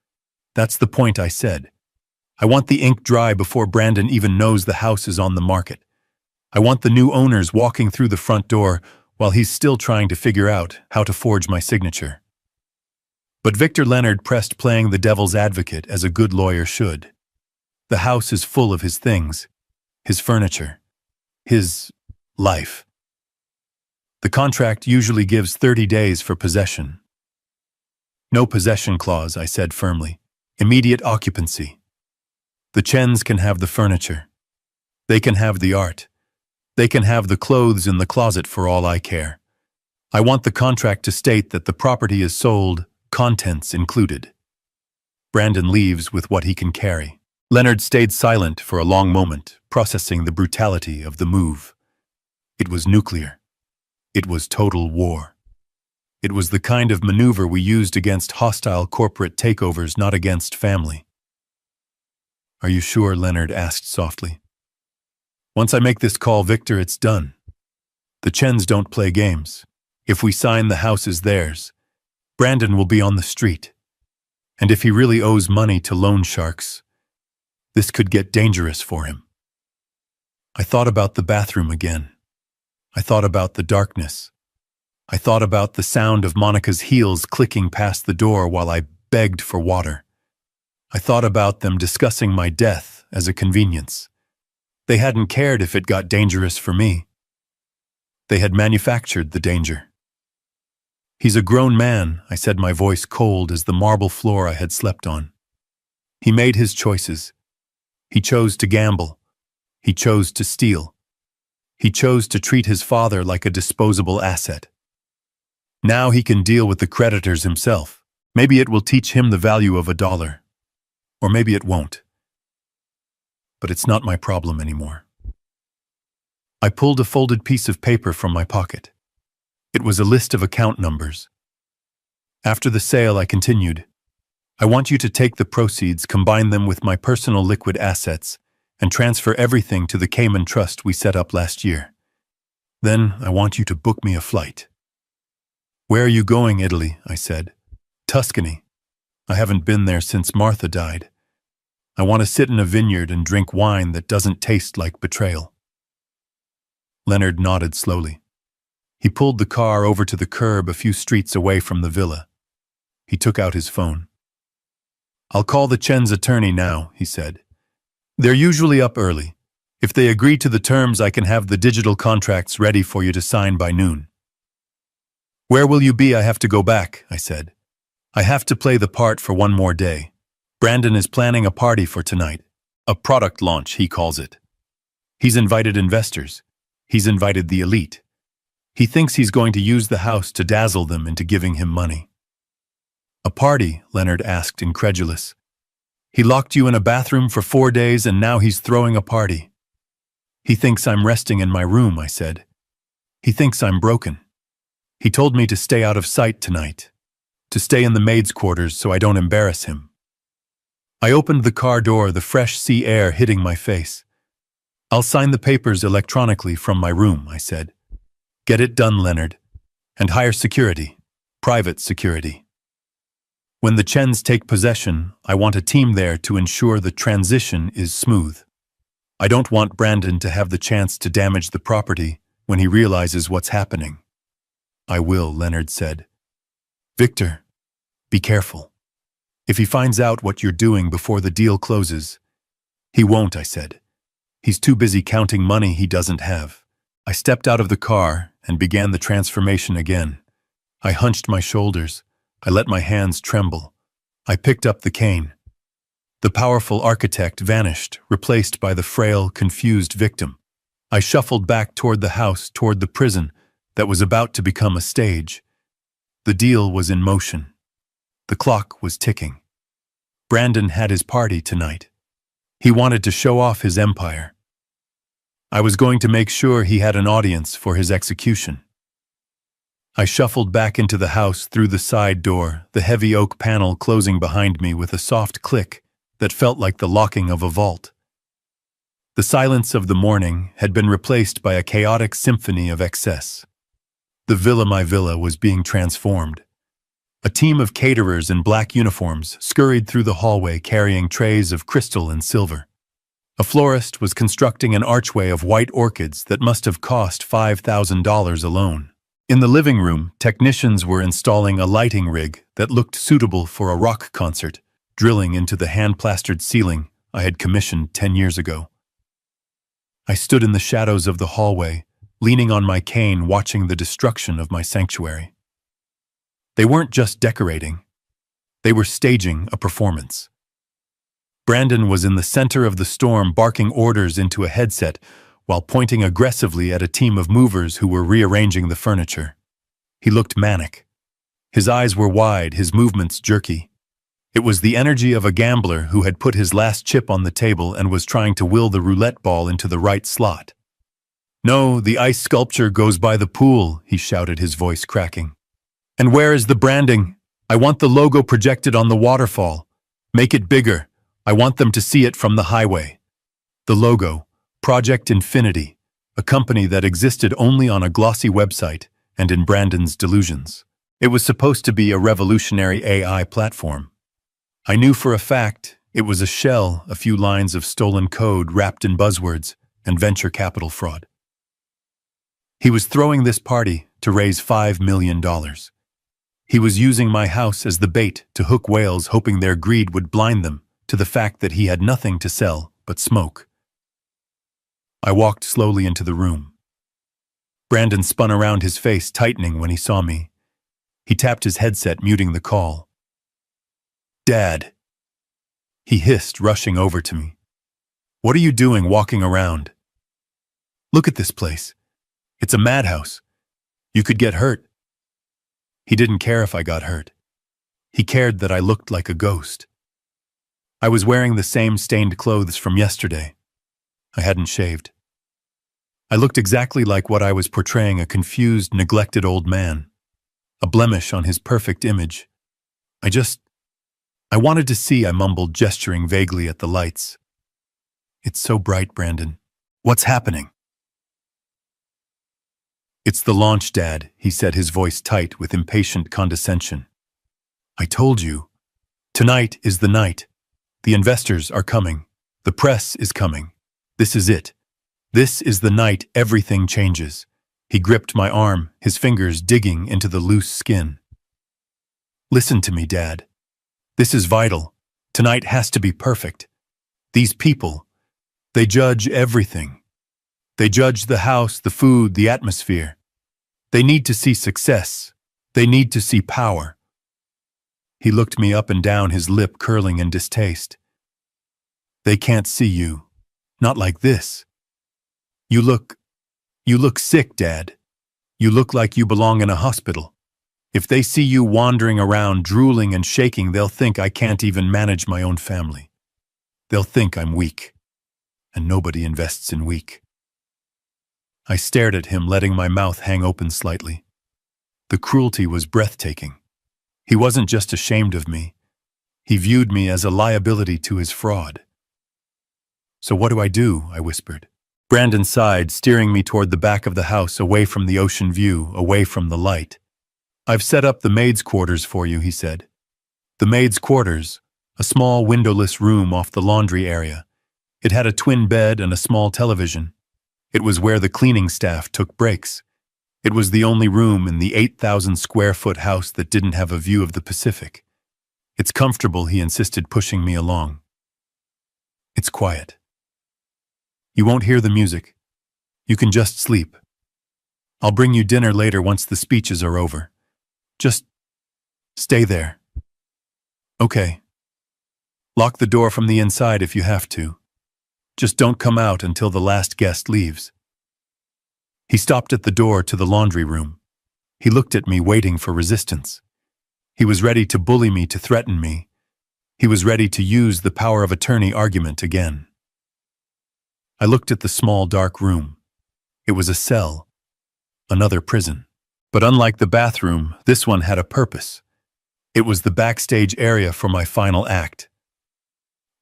That's the point, I said. I want the ink dry before Brandon even knows the house is on the market. I want the new owners walking through the front door while he's still trying to figure out how to forge my signature. But Victor Leonard pressed, playing the devil's advocate as a good lawyer should. The house is full of his things, his furniture, his life. The contract usually gives 30 days for possession. No possession clause, I said firmly. Immediate occupancy. The Chens can have the furniture. They can have the art. They can have the clothes in the closet for all I care. I want the contract to state that the property is sold, contents included. Brandon leaves with what he can carry. Leonard stayed silent for a long moment, processing the brutality of the move. It was nuclear. It was total war. It was the kind of maneuver we used against hostile corporate takeovers, not against family. Are you sure? Leonard asked softly. Once I make this call, Victor, it's done. The Chens don't play games. If we sign, the house is theirs. Brandon will be on the street. And if he really owes money to loan sharks, this could get dangerous for him. I thought about the bathroom again. I thought about the darkness. I thought about the sound of Monica's heels clicking past the door while I begged for water. I thought about them discussing my death as a convenience. They hadn't cared if it got dangerous for me. They had manufactured the danger. He's a grown man, I said, my voice cold as the marble floor I had slept on. He made his choices. He chose to gamble. He chose to steal. He chose to treat his father like a disposable asset. Now he can deal with the creditors himself. Maybe it will teach him the value of $1. Or maybe it won't. But it's not my problem anymore. I pulled a folded piece of paper from my pocket. It was a list of account numbers. After the sale, I continued, I want you to take the proceeds, combine them with my personal liquid assets, and transfer everything to the Cayman Trust we set up last year. Then I want you to book me a flight. Where are you going? Italy, I said. Tuscany. I haven't been there since Martha died. I want to sit in a vineyard and drink wine that doesn't taste like betrayal. Leonard nodded slowly. He pulled the car over to the curb a few streets away from the villa. He took out his phone. I'll call the Chen's attorney now, he said. They're usually up early. If they agree to the terms, I can have the digital contracts ready for you to sign by noon. Where will you be? I have to go back, I said. I have to play the part for one more day. Brandon is planning a party for tonight. A product launch, he calls it. He's invited investors. He's invited the elite. He thinks he's going to use the house to dazzle them into giving him money. A party? Leonard asked, incredulous. He locked you in a bathroom for 4 days and now he's throwing a party. He thinks I'm resting in my room, I said. He thinks I'm broken. He told me to stay out of sight tonight, to stay in the maid's quarters so I don't embarrass him. I opened the car door, the fresh sea air hitting my face. I'll sign the papers electronically from my room, I said. Get it done, Leonard. And hire security, private security. When the Chens take possession, I want a team there to ensure the transition is smooth. I don't want Brandon to have the chance to damage the property when he realizes what's happening. I will, Leonard said. Victor, be careful. If he finds out what you're doing before the deal closes. He won't, I said. He's too busy counting money he doesn't have. I stepped out of the car and began the transformation again. I hunched my shoulders. I let my hands tremble. I picked up the cane. The powerful architect vanished, replaced by the frail, confused victim. I shuffled back toward the house, toward the prison that was about to become a stage. The deal was in motion. The clock was ticking. Brandon had his party tonight. He wanted to show off his empire. I was going to make sure he had an audience for his execution. I shuffled back into the house through the side door, the heavy oak panel closing behind me with a soft click that felt like the locking of a vault. The silence of the morning had been replaced by a chaotic symphony of excess. The villa, my villa, was being transformed. A team of caterers in black uniforms scurried through the hallway carrying trays of crystal and silver. A florist was constructing an archway of white orchids that must have cost $5,000 alone. In the living room, technicians were installing a lighting rig that looked suitable for a rock concert, drilling into the hand-plastered ceiling I had commissioned 10 years ago. I stood in the shadows of the hallway, leaning on my cane, watching the destruction of my sanctuary. They weren't just decorating. They were staging a performance. Brandon was in the center of the storm, barking orders into a headset while pointing aggressively at a team of movers who were rearranging the furniture. He looked manic. His eyes were wide, his movements jerky. It was the energy of a gambler who had put his last chip on the table and was trying to will the roulette ball into the right slot. No, the ice sculpture goes by the pool, he shouted, his voice cracking. And where is the branding? I want the logo projected on the waterfall. Make it bigger. I want them to see it from the highway. The logo, Project Infinity, a company that existed only on a glossy website and in Brandon's delusions. It was supposed to be a revolutionary AI platform. I knew for a fact it was a shell, a few lines of stolen code wrapped in buzzwords and venture capital fraud. He was throwing this party to raise $5 million. He was using my house as the bait to hook whales, hoping their greed would blind them to the fact that he had nothing to sell but smoke. I walked slowly into the room. Brandon spun around, his face tightening when he saw me. He tapped his headset, muting the call. Dad, he hissed, rushing over to me. What are you doing walking around? Look at this place. It's a madhouse. You could get hurt. He didn't care if I got hurt. He cared that I looked like a ghost. I was wearing the same stained clothes from yesterday. I hadn't shaved. I looked exactly like what I was portraying, a confused, neglected old man. A blemish on his perfect image. I wanted to see, I mumbled, gesturing vaguely at the lights. It's so bright, Brandon. What's happening? It's the launch, Dad, he said, his voice tight with impatient condescension. I told you. Tonight is the night. The investors are coming. The press is coming. This is it. This is the night everything changes. He gripped my arm, his fingers digging into the loose skin. Listen to me, Dad. This is vital. Tonight has to be perfect. These people, they judge everything. They judge the house, the food, the atmosphere. They need to see success. They need to see power. He looked me up and down, his lip curling in distaste. They can't see you. Not like this. You look sick, Dad. You look like you belong in a hospital. If they see you wandering around, drooling and shaking, they'll think I can't even manage my own family. They'll think I'm weak, and nobody invests in weak. I stared at him, letting my mouth hang open slightly. The cruelty was breathtaking. He wasn't just ashamed of me. He viewed me as a liability to his fraud. "So what do?" I whispered. Brandon sighed, steering me toward the back of the house, away from the ocean view, away from the light. "I've set up the maid's quarters for you," he said. The maid's quarters, a small windowless room off the laundry area. It had a twin bed and a small television. It was where the cleaning staff took breaks. It was the only room in the 8,000 square foot house that didn't have a view of the Pacific. "It's comfortable," he insisted, pushing me along. "It's quiet. You won't hear the music. You can just sleep. I'll bring you dinner later once the speeches are over. Just stay there." "Okay. Lock the door from the inside if you have to. Just don't come out until the last guest leaves." He stopped at the door to the laundry room. He looked at me, waiting for resistance. He was ready to bully me, to threaten me. He was ready to use the power of attorney argument again. I looked at the small, dark room. It was a cell, another prison. But unlike the bathroom, this one had a purpose. It was the backstage area for my final act.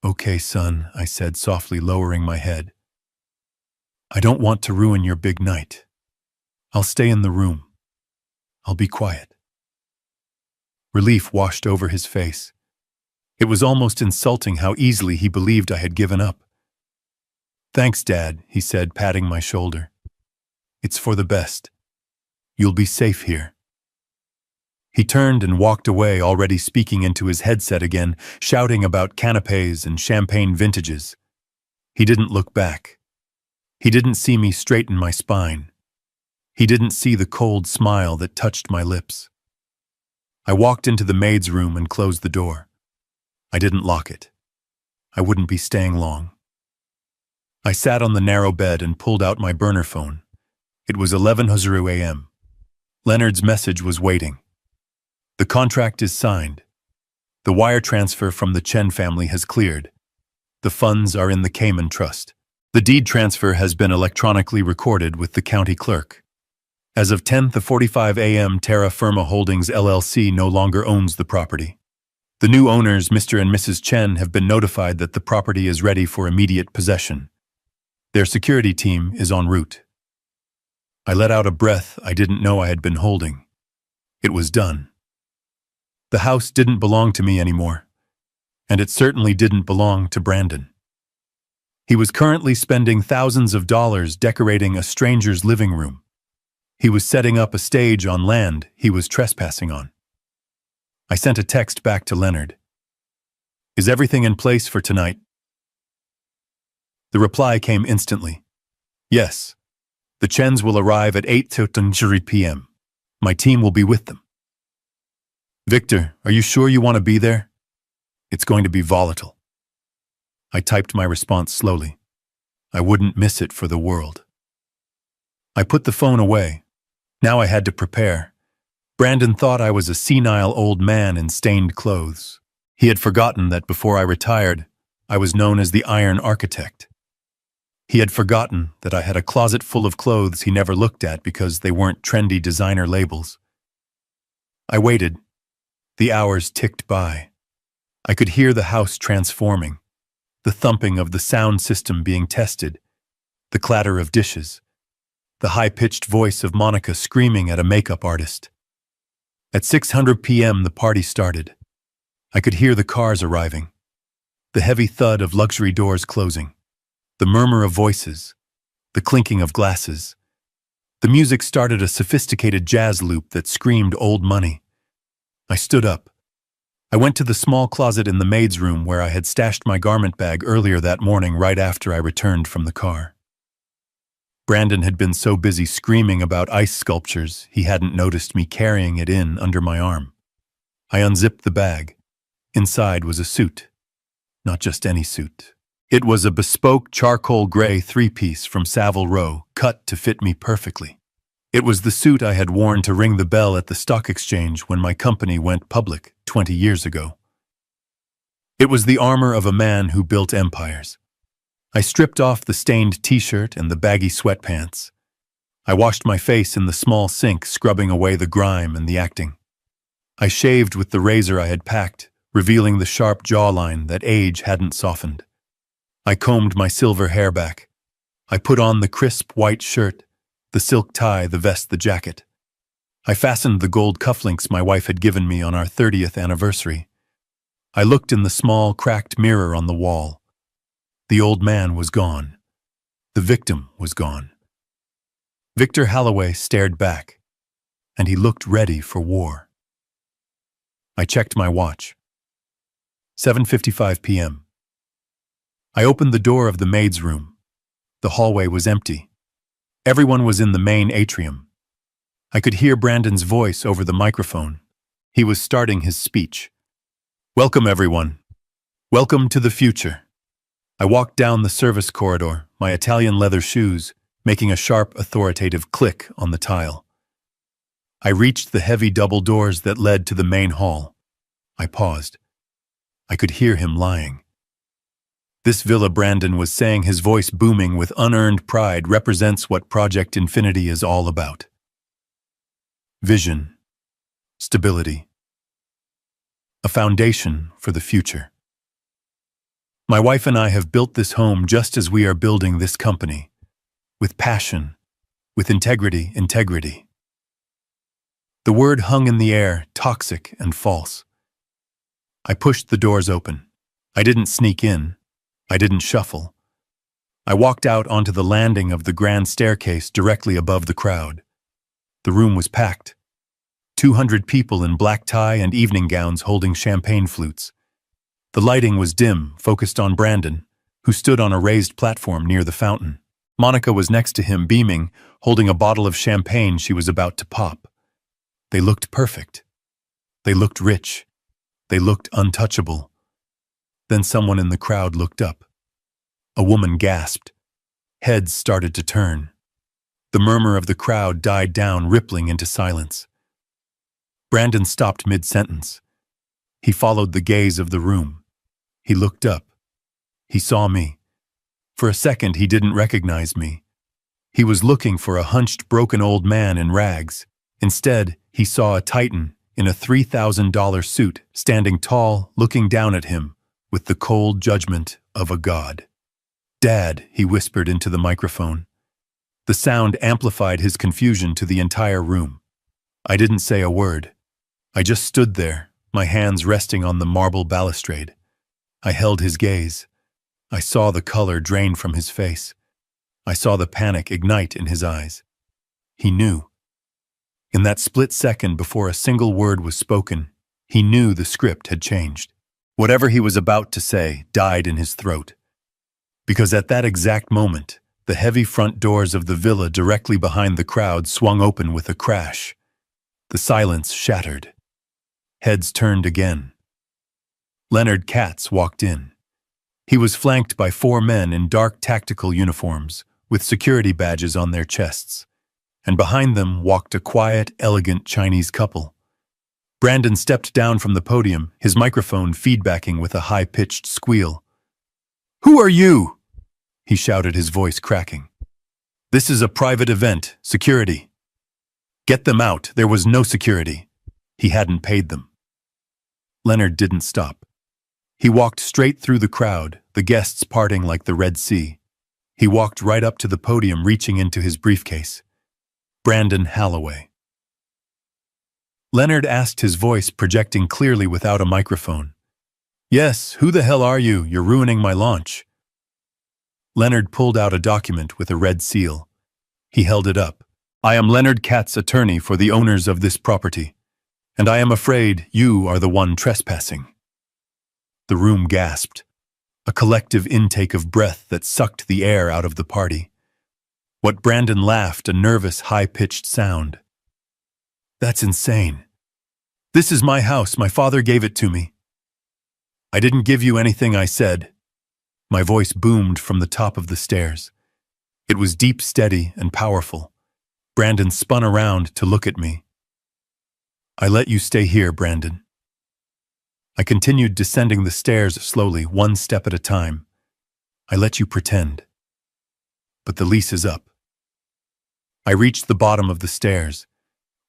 "Okay, son," I said softly, lowering my head. "I don't want to ruin your big night. I'll stay in the room. I'll be quiet." Relief washed over his face. It was almost insulting how easily he believed I had given up. "Thanks, Dad," he said, patting my shoulder. "It's for the best. You'll be safe here." He turned and walked away, already speaking into his headset again, shouting about canapes and champagne vintages. He didn't look back. He didn't see me straighten my spine. He didn't see the cold smile that touched my lips. I walked into the maid's room and closed the door. I didn't lock it. I wouldn't be staying long. I sat on the narrow bed and pulled out my burner phone. It was 11:00 a.m. Leonard's message was waiting. "The contract is signed. The wire transfer from the Chen family has cleared. The funds are in the Cayman Trust. The deed transfer has been electronically recorded with the county clerk. As of 10:45 a.m., Terra Firma Holdings LLC no longer owns the property. The new owners, Mr. and Mrs. Chen, have been notified that the property is ready for immediate possession. Their security team is en route." I let out a breath I didn't know I had been holding. It was done. The house didn't belong to me anymore, and it certainly didn't belong to Brandon. He was currently spending thousands of dollars decorating a stranger's living room. He was setting up a stage on land he was trespassing on. I sent a text back to Leonard. "Is everything in place for tonight?" The reply came instantly. "Yes. The Chens will arrive at 8:30 p.m. My team will be with them." "Victor, are you sure you want to be there? It's going to be volatile." I typed my response slowly. I wouldn't miss it for the world. I put the phone away. Now I had to prepare. Brandon thought I was a senile old man in stained clothes. He had forgotten that before I retired, I was known as the Iron Architect. He had forgotten that I had a closet full of clothes he never looked at because they weren't trendy designer labels. I waited. The hours ticked by. I could hear the house transforming, the thumping of the sound system being tested, the clatter of dishes, the high-pitched voice of Monica screaming at a makeup artist. At 6:00 p.m. the party started. I could hear the cars arriving, the heavy thud of luxury doors closing, the murmur of voices, the clinking of glasses. The music started a sophisticated jazz loop that screamed old money. I stood up. I went to the small closet in the maid's room where I had stashed my garment bag earlier that morning right after I returned from the car. Brandon had been so busy screaming about ice sculptures, he hadn't noticed me carrying it in under my arm. I unzipped the bag. Inside was a suit. Not just any suit. It was a bespoke charcoal gray three-piece from Savile Row, cut to fit me perfectly. It was the suit I had worn to ring the bell at the stock exchange when my company went public 20 years ago. It was the armor of a man who built empires. I stripped off the stained t-shirt and the baggy sweatpants. I washed my face in the small sink, scrubbing away the grime and the acting. I shaved with the razor I had packed, revealing the sharp jawline that age hadn't softened. I combed my silver hair back. I put on the crisp white shirt, the silk tie, the vest, the jacket. I fastened the gold cufflinks my wife had given me on our 30th anniversary. I looked in the small, cracked mirror on the wall. The old man was gone. The victim was gone. Victor Halloway stared back, and he looked ready for war. I checked my watch. 7:55 p.m. I opened the door of the maid's room. The hallway was empty. Everyone was in the main atrium. I could hear Brandon's voice over the microphone. He was starting his speech. "Welcome, everyone. Welcome to the future." I walked down the service corridor, my Italian leather shoes making a sharp, authoritative click on the tile. I reached the heavy double doors that led to the main hall. I paused. I could hear him lying. This Villa, Brandon was saying, his voice booming with unearned pride, represents what Project Infinity is all about. Vision. Stability. A foundation for the future. My wife and I have built this home just as we are building this company. With passion. With integrity. The word hung in the air, toxic and false. I pushed the doors open. I didn't sneak in. I didn't shuffle. I walked out onto the landing of the grand staircase directly above the crowd. The room was packed. 200 people in black tie and evening gowns holding champagne flutes. The lighting was dim, focused on Brandon, who stood on a raised platform near the fountain. Monica was next to him, beaming, holding a bottle of champagne she was about to pop. They looked perfect. They looked rich. They looked untouchable. Then someone in the crowd looked up. A woman gasped. Heads started to turn. The murmur of the crowd died down, rippling into silence. Brandon stopped mid-sentence. He followed the gaze of the room. He looked up. He saw me. For a second, he didn't recognize me. He was looking for a hunched, broken old man in rags. Instead, he saw a titan in a $3,000 suit, standing tall, looking down at him with the cold judgment of a god. "Dad," he whispered into the microphone. The sound amplified his confusion to the entire room. I didn't say a word. I just stood there, my hands resting on the marble balustrade. I held his gaze. I saw the color drain from his face. I saw the panic ignite in his eyes. He knew. In that split second before a single word was spoken, he knew the script had changed. Whatever he was about to say died in his throat. Because at that exact moment, the heavy front doors of the villa directly behind the crowd swung open with a crash. The silence shattered. Heads turned again. Leonard Katz walked in. He was flanked by 4 men in dark tactical uniforms, with security badges on their chests. And behind them walked a quiet, elegant Chinese couple. Brandon stepped down from the podium, his microphone feedbacking with a high-pitched squeal. "Who are you?" he shouted, his voice cracking. "This is a private event. Security." "Get them out. There was no security." He hadn't paid them. Leonard didn't stop. He walked straight through the crowd, the guests parting like the Red Sea. He walked right up to the podium, reaching into his briefcase. Brandon Halloway. Leonard asked, his voice projecting clearly without a microphone. "Yes, who the hell are you? You're ruining my launch." Leonard pulled out a document with a red seal. He held it up. "I am Leonard Katz, attorney for the owners of this property, and I am afraid you are the one trespassing." The room gasped, a collective intake of breath that sucked the air out of the party. What Brandon laughed, a nervous, high-pitched sound. "That's insane. This is my house. My father gave it to me." "I didn't give you anything," I said. My voice boomed from the top of the stairs. It was deep, steady, and powerful. Brandon spun around to look at me. I let you stay here, Brandon. I continued descending the stairs slowly, one step at a time. I let you pretend. But the lease is up. I reached the bottom of the stairs.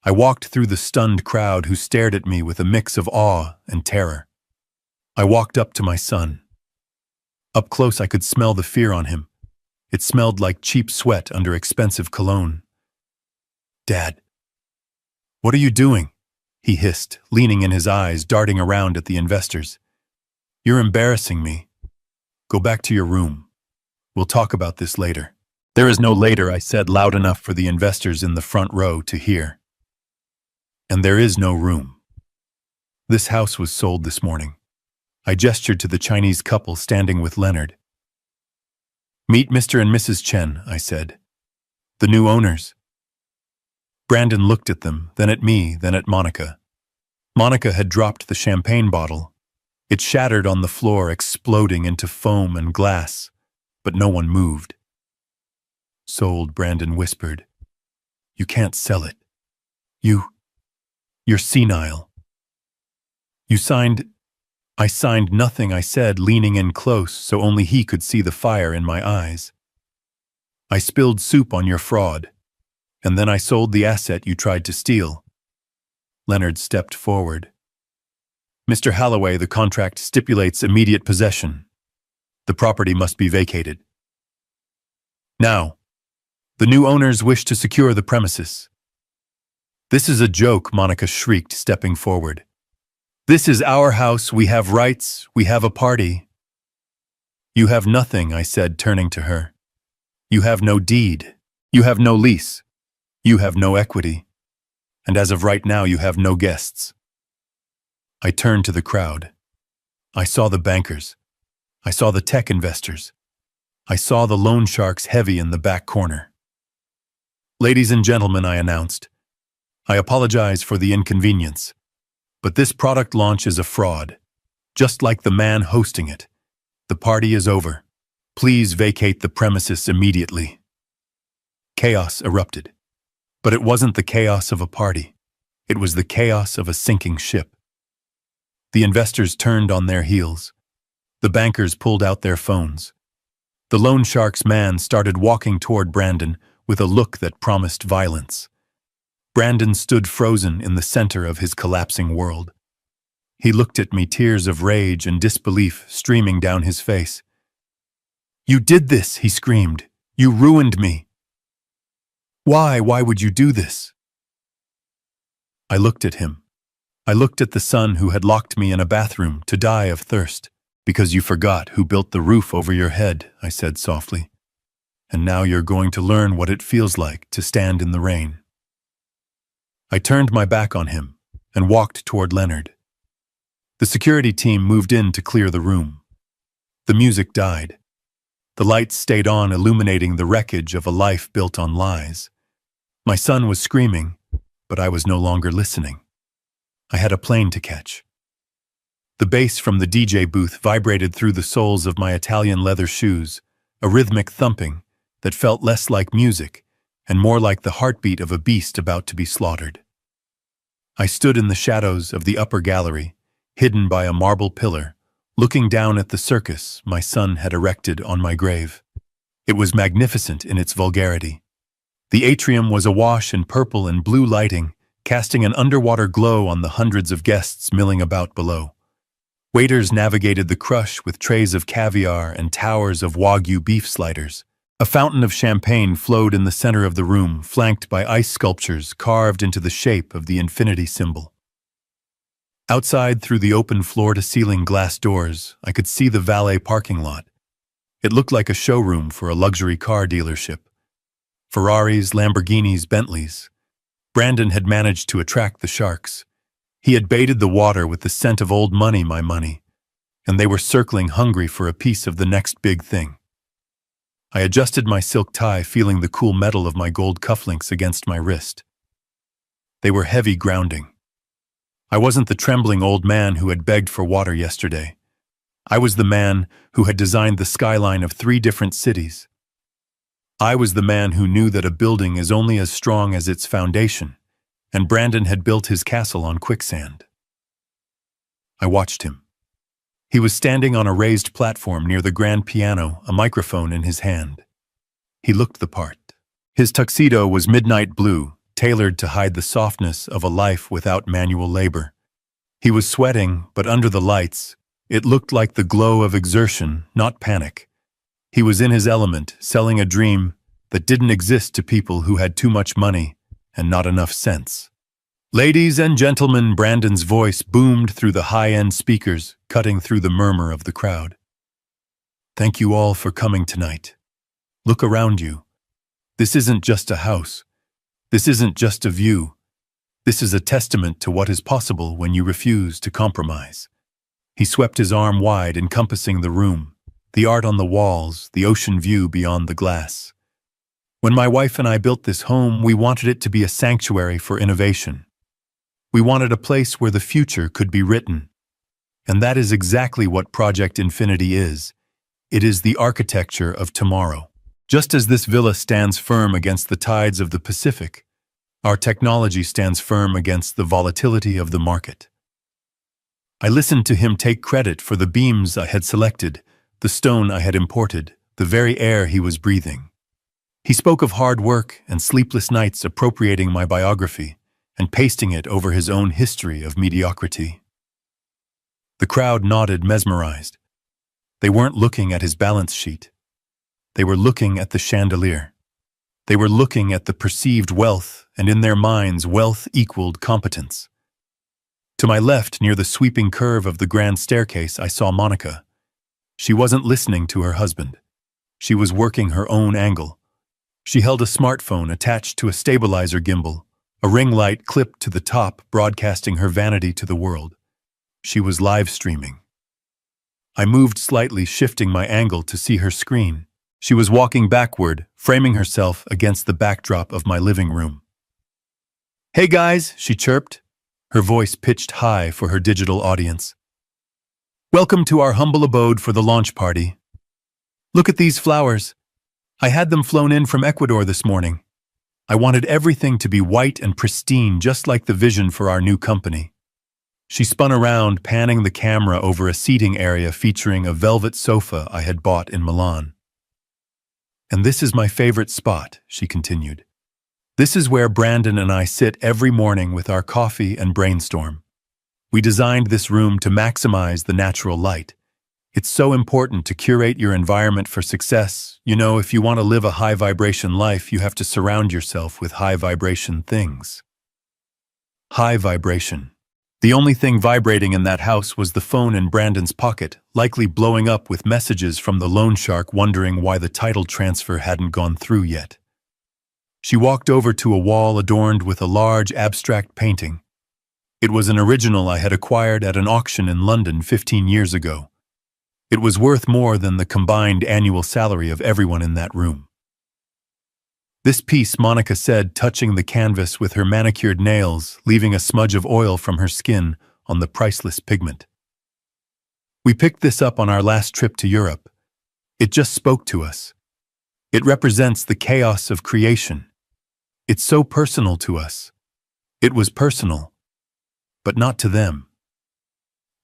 I walked through the stunned crowd who stared at me with a mix of awe and terror. I walked up to my son. Up close I could smell the fear on him. It smelled like cheap sweat under expensive cologne. Dad, what are you doing? He hissed, leaning in his eyes, darting around at the investors. You're embarrassing me. Go back to your room. We'll talk about this later. There is no later, I said loud enough for the investors in the front row to hear. And there is no room. This house was sold this morning. I gestured to the Chinese couple standing with Leonard. Meet Mr. and Mrs. Chen, I said. The new owners. Brandon looked at them, then at me, then at Monica. Monica had dropped the champagne bottle. It shattered on the floor, exploding into foam and glass, but no one moved. Sold, Brandon whispered. You can't sell it. You're senile. You signed... I signed nothing, I said, leaning in close so only he could see the fire in my eyes. I spilled soup on your fraud, and then I sold the asset you tried to steal. Leonard stepped forward. Mr. Holloway, the contract stipulates immediate possession. The property must be vacated. Now, the new owners wish to secure the premises. This is a joke, Monica shrieked, stepping forward. This is our house, we have rights, we have a party. You have nothing, I said, turning to her. You have no deed. You have no lease. You have no equity. And as of right now, you have no guests. I turned to the crowd. I saw the bankers. I saw the tech investors. I saw the loan sharks heavy in the back corner. Ladies and gentlemen, I announced, I apologize for the inconvenience. But this product launch is a fraud, just like the man hosting it. The party is over. Please vacate the premises immediately. Chaos erupted. But it wasn't the chaos of a party. It was the chaos of a sinking ship. The investors turned on their heels. The bankers pulled out their phones. The loan shark's man started walking toward Brandon with a look that promised violence. Brandon stood frozen in the center of his collapsing world. He looked at me, tears of rage and disbelief streaming down his face. You did this, he screamed. You ruined me. Why would you do this? I looked at him. I looked at the son who had locked me in a bathroom to die of thirst. Because you forgot who built the roof over your head, I said softly. And now you're going to learn what it feels like to stand in the rain. I turned my back on him and walked toward Leonard. The security team moved in to clear the room. The music died. The lights stayed on, illuminating the wreckage of a life built on lies. My son was screaming, but I was no longer listening. I had a plane to catch. The bass from the DJ booth vibrated through the soles of my Italian leather shoes, a rhythmic thumping that felt less like music and more like the heartbeat of a beast about to be slaughtered. I stood in the shadows of the upper gallery, hidden by a marble pillar, looking down at the circus my son had erected on my grave. It was magnificent in its vulgarity. The atrium was awash in purple and blue lighting, casting an underwater glow on the hundreds of guests milling about below. Waiters navigated the crush with trays of caviar and towers of Wagyu beef sliders. A fountain of champagne flowed in the center of the room, flanked by ice sculptures carved into the shape of the infinity symbol. Outside, through the open floor-to-ceiling glass doors, I could see the valet parking lot. It looked like a showroom for a luxury car dealership. Ferraris, Lamborghinis, Bentleys. Brandon had managed to attract the sharks. He had baited the water with the scent of old money, my money, and they were circling hungry for a piece of the next big thing. I adjusted my silk tie, feeling the cool metal of my gold cufflinks against my wrist. They were heavy grounding. I wasn't the trembling old man who had begged for water yesterday. I was the man who had designed the skyline of 3 different cities. I was the man who knew that a building is only as strong as its foundation, and Brandon had built his castle on quicksand. I watched him. He was standing on a raised platform near the grand piano, a microphone in his hand. He looked the part. His tuxedo was midnight blue, tailored to hide the softness of a life without manual labor. He was sweating, but under the lights, it looked like the glow of exertion, not panic. He was in his element, selling a dream that didn't exist to people who had too much money and not enough sense. Ladies and gentlemen, Brandon's voice boomed through the high-end speakers, cutting through the murmur of the crowd. Thank you all for coming tonight. Look around you. This isn't just a house. This isn't just a view. This is a testament to what is possible when you refuse to compromise. He swept his arm wide, encompassing the room, the art on the walls, the ocean view beyond the glass. When my wife and I built this home, we wanted it to be a sanctuary for innovation. We wanted a place where the future could be written. And that is exactly what Project Infinity is. It is the architecture of tomorrow. Just as this villa stands firm against the tides of the Pacific, our technology stands firm against the volatility of the market. I listened to him take credit for the beams I had selected, the stone I had imported, the very air he was breathing. He spoke of hard work and sleepless nights appropriating my biography and pasting it over his own history of mediocrity. The crowd nodded, mesmerized. They weren't looking at his balance sheet. They were looking at the chandelier. They were looking at the perceived wealth, and in their minds, wealth equaled competence. To my left, near the sweeping curve of the grand staircase, I saw Monica. She wasn't listening to her husband. She was working her own angle. She held a smartphone attached to a stabilizer gimbal, a ring light clipped to the top, broadcasting her vanity to the world. She was live streaming. I moved slightly, shifting my angle to see her screen. She was walking backward, framing herself against the backdrop of my living room. "Hey guys," she chirped, her voice pitched high for her digital audience. "Welcome to our humble abode for the launch party. Look at these flowers. I had them flown in from Ecuador this morning. I wanted everything to be white and pristine, just like the vision for our new company." She spun around, panning the camera over a seating area featuring a velvet sofa I had bought in Milan. "And this is my favorite spot," she continued. "This is where Brandon and I sit every morning with our coffee and brainstorm. We designed this room to maximize the natural light. It's so important to curate your environment for success. You know, if you want to live a high-vibration life, you have to surround yourself with high-vibration things." High vibration. The only thing vibrating in that house was the phone in Brandon's pocket, likely blowing up with messages from the loan shark wondering why the title transfer hadn't gone through yet. She walked over to a wall adorned with a large abstract painting. It was an original I had acquired at an auction in London 15 years ago. It was worth more than the combined annual salary of everyone in that room. "This piece," Monica said, touching the canvas with her manicured nails, leaving a smudge of oil from her skin on the priceless pigment. "We picked this up on our last trip to Europe. It just spoke to us. It represents the chaos of creation. It's so personal to us. It was personal, but not to them.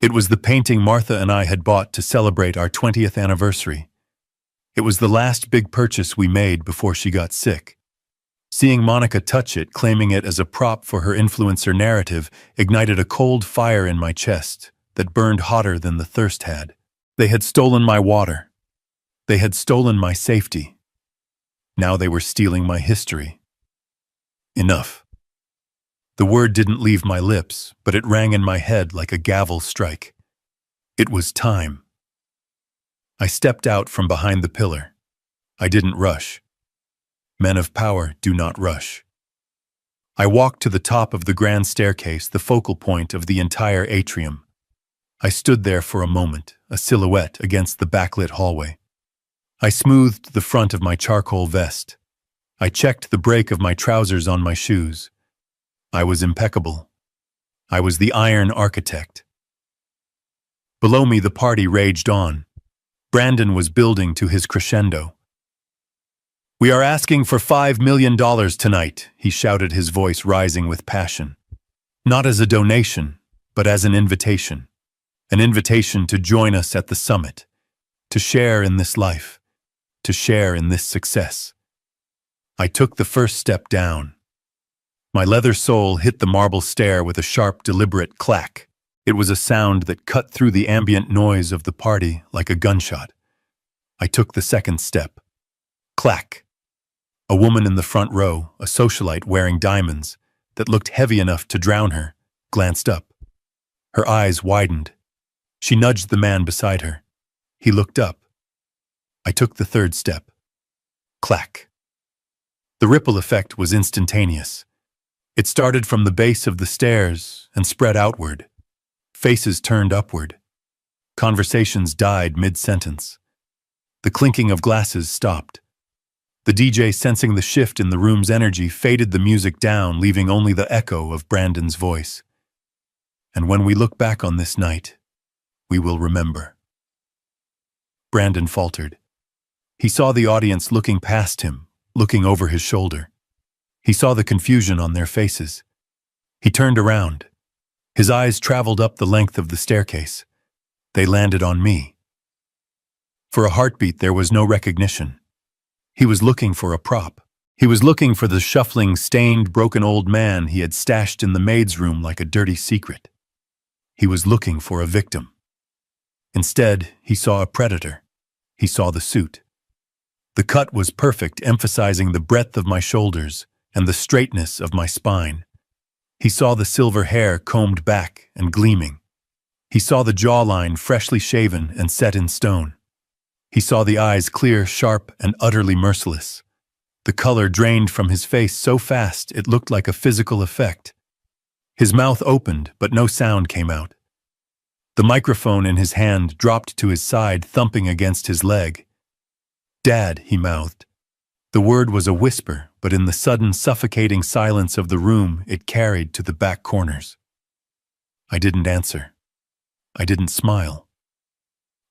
It was the painting Martha and I had bought to celebrate our 20th anniversary. It was the last big purchase we made before she got sick." Seeing Monica touch it, claiming it as a prop for her influencer narrative, ignited a cold fire in my chest that burned hotter than the thirst had. They had stolen my water. They had stolen my safety. Now they were stealing my history. Enough. The word didn't leave my lips, but it rang in my head like a gavel strike. It was time. I stepped out from behind the pillar. I didn't rush. Men of power do not rush. I walked to the top of the grand staircase, the focal point of the entire atrium. I stood there for a moment, a silhouette against the backlit hallway. I smoothed the front of my charcoal vest. I checked the break of my trousers on my shoes. I was impeccable. I was the Iron Architect. Below me, the party raged on. Brandon was building to his crescendo. "We are asking for $5 million tonight," he shouted, his voice rising with passion. "Not as a donation, but as an invitation. An invitation to join us at the summit, to share in this life, to share in this success." I took the first step down. My leather sole hit the marble stair with a sharp, deliberate clack. It was a sound that cut through the ambient noise of the party like a gunshot. I took the second step. Clack. A woman in the front row, a socialite wearing diamonds that looked heavy enough to drown her, glanced up. Her eyes widened. She nudged the man beside her. He looked up. I took the third step. Clack. The ripple effect was instantaneous. It started from the base of the stairs and spread outward. Faces turned upward. Conversations died mid-sentence. The clinking of glasses stopped. The DJ, sensing the shift in the room's energy, faded the music down, leaving only the echo of Brandon's voice. And when we look back on this night, we will remember. Brandon faltered. He saw the audience looking past him, looking over his shoulder. He saw the confusion on their faces. He turned around. His eyes traveled up the length of the staircase. They landed on me. For a heartbeat, there was no recognition. He was looking for a prop. He was looking for the shuffling, stained, broken old man he had stashed in the maid's room like a dirty secret. He was looking for a victim. Instead, he saw a predator. He saw the suit. The cut was perfect, emphasizing the breadth of my shoulders and the straightness of my spine. He saw the silver hair combed back and gleaming. He saw the jawline freshly shaven and set in stone. He saw the eyes clear, sharp, and utterly merciless. The color drained from his face so fast it looked like a physical effect. His mouth opened, but no sound came out. The microphone in his hand dropped to his side, thumping against his leg. "Dad," he mouthed. The word was a whisper, but in the sudden, suffocating silence of the room, it carried to the back corners. I didn't answer. I didn't smile.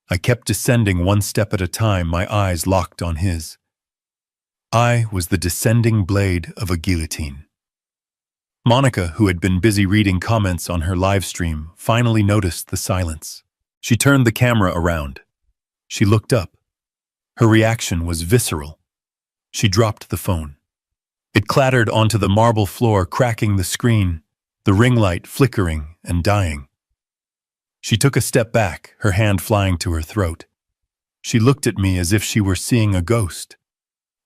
I kept descending one step at a time, my eyes locked on his. I was the descending blade of a guillotine. Monica, who had been busy reading comments on her live stream, finally noticed the silence. She turned the camera around. She looked up. Her reaction was visceral. She dropped the phone. It clattered onto the marble floor, cracking the screen, the ring light flickering and dying. She took a step back, her hand flying to her throat. She looked at me as if she were seeing a ghost.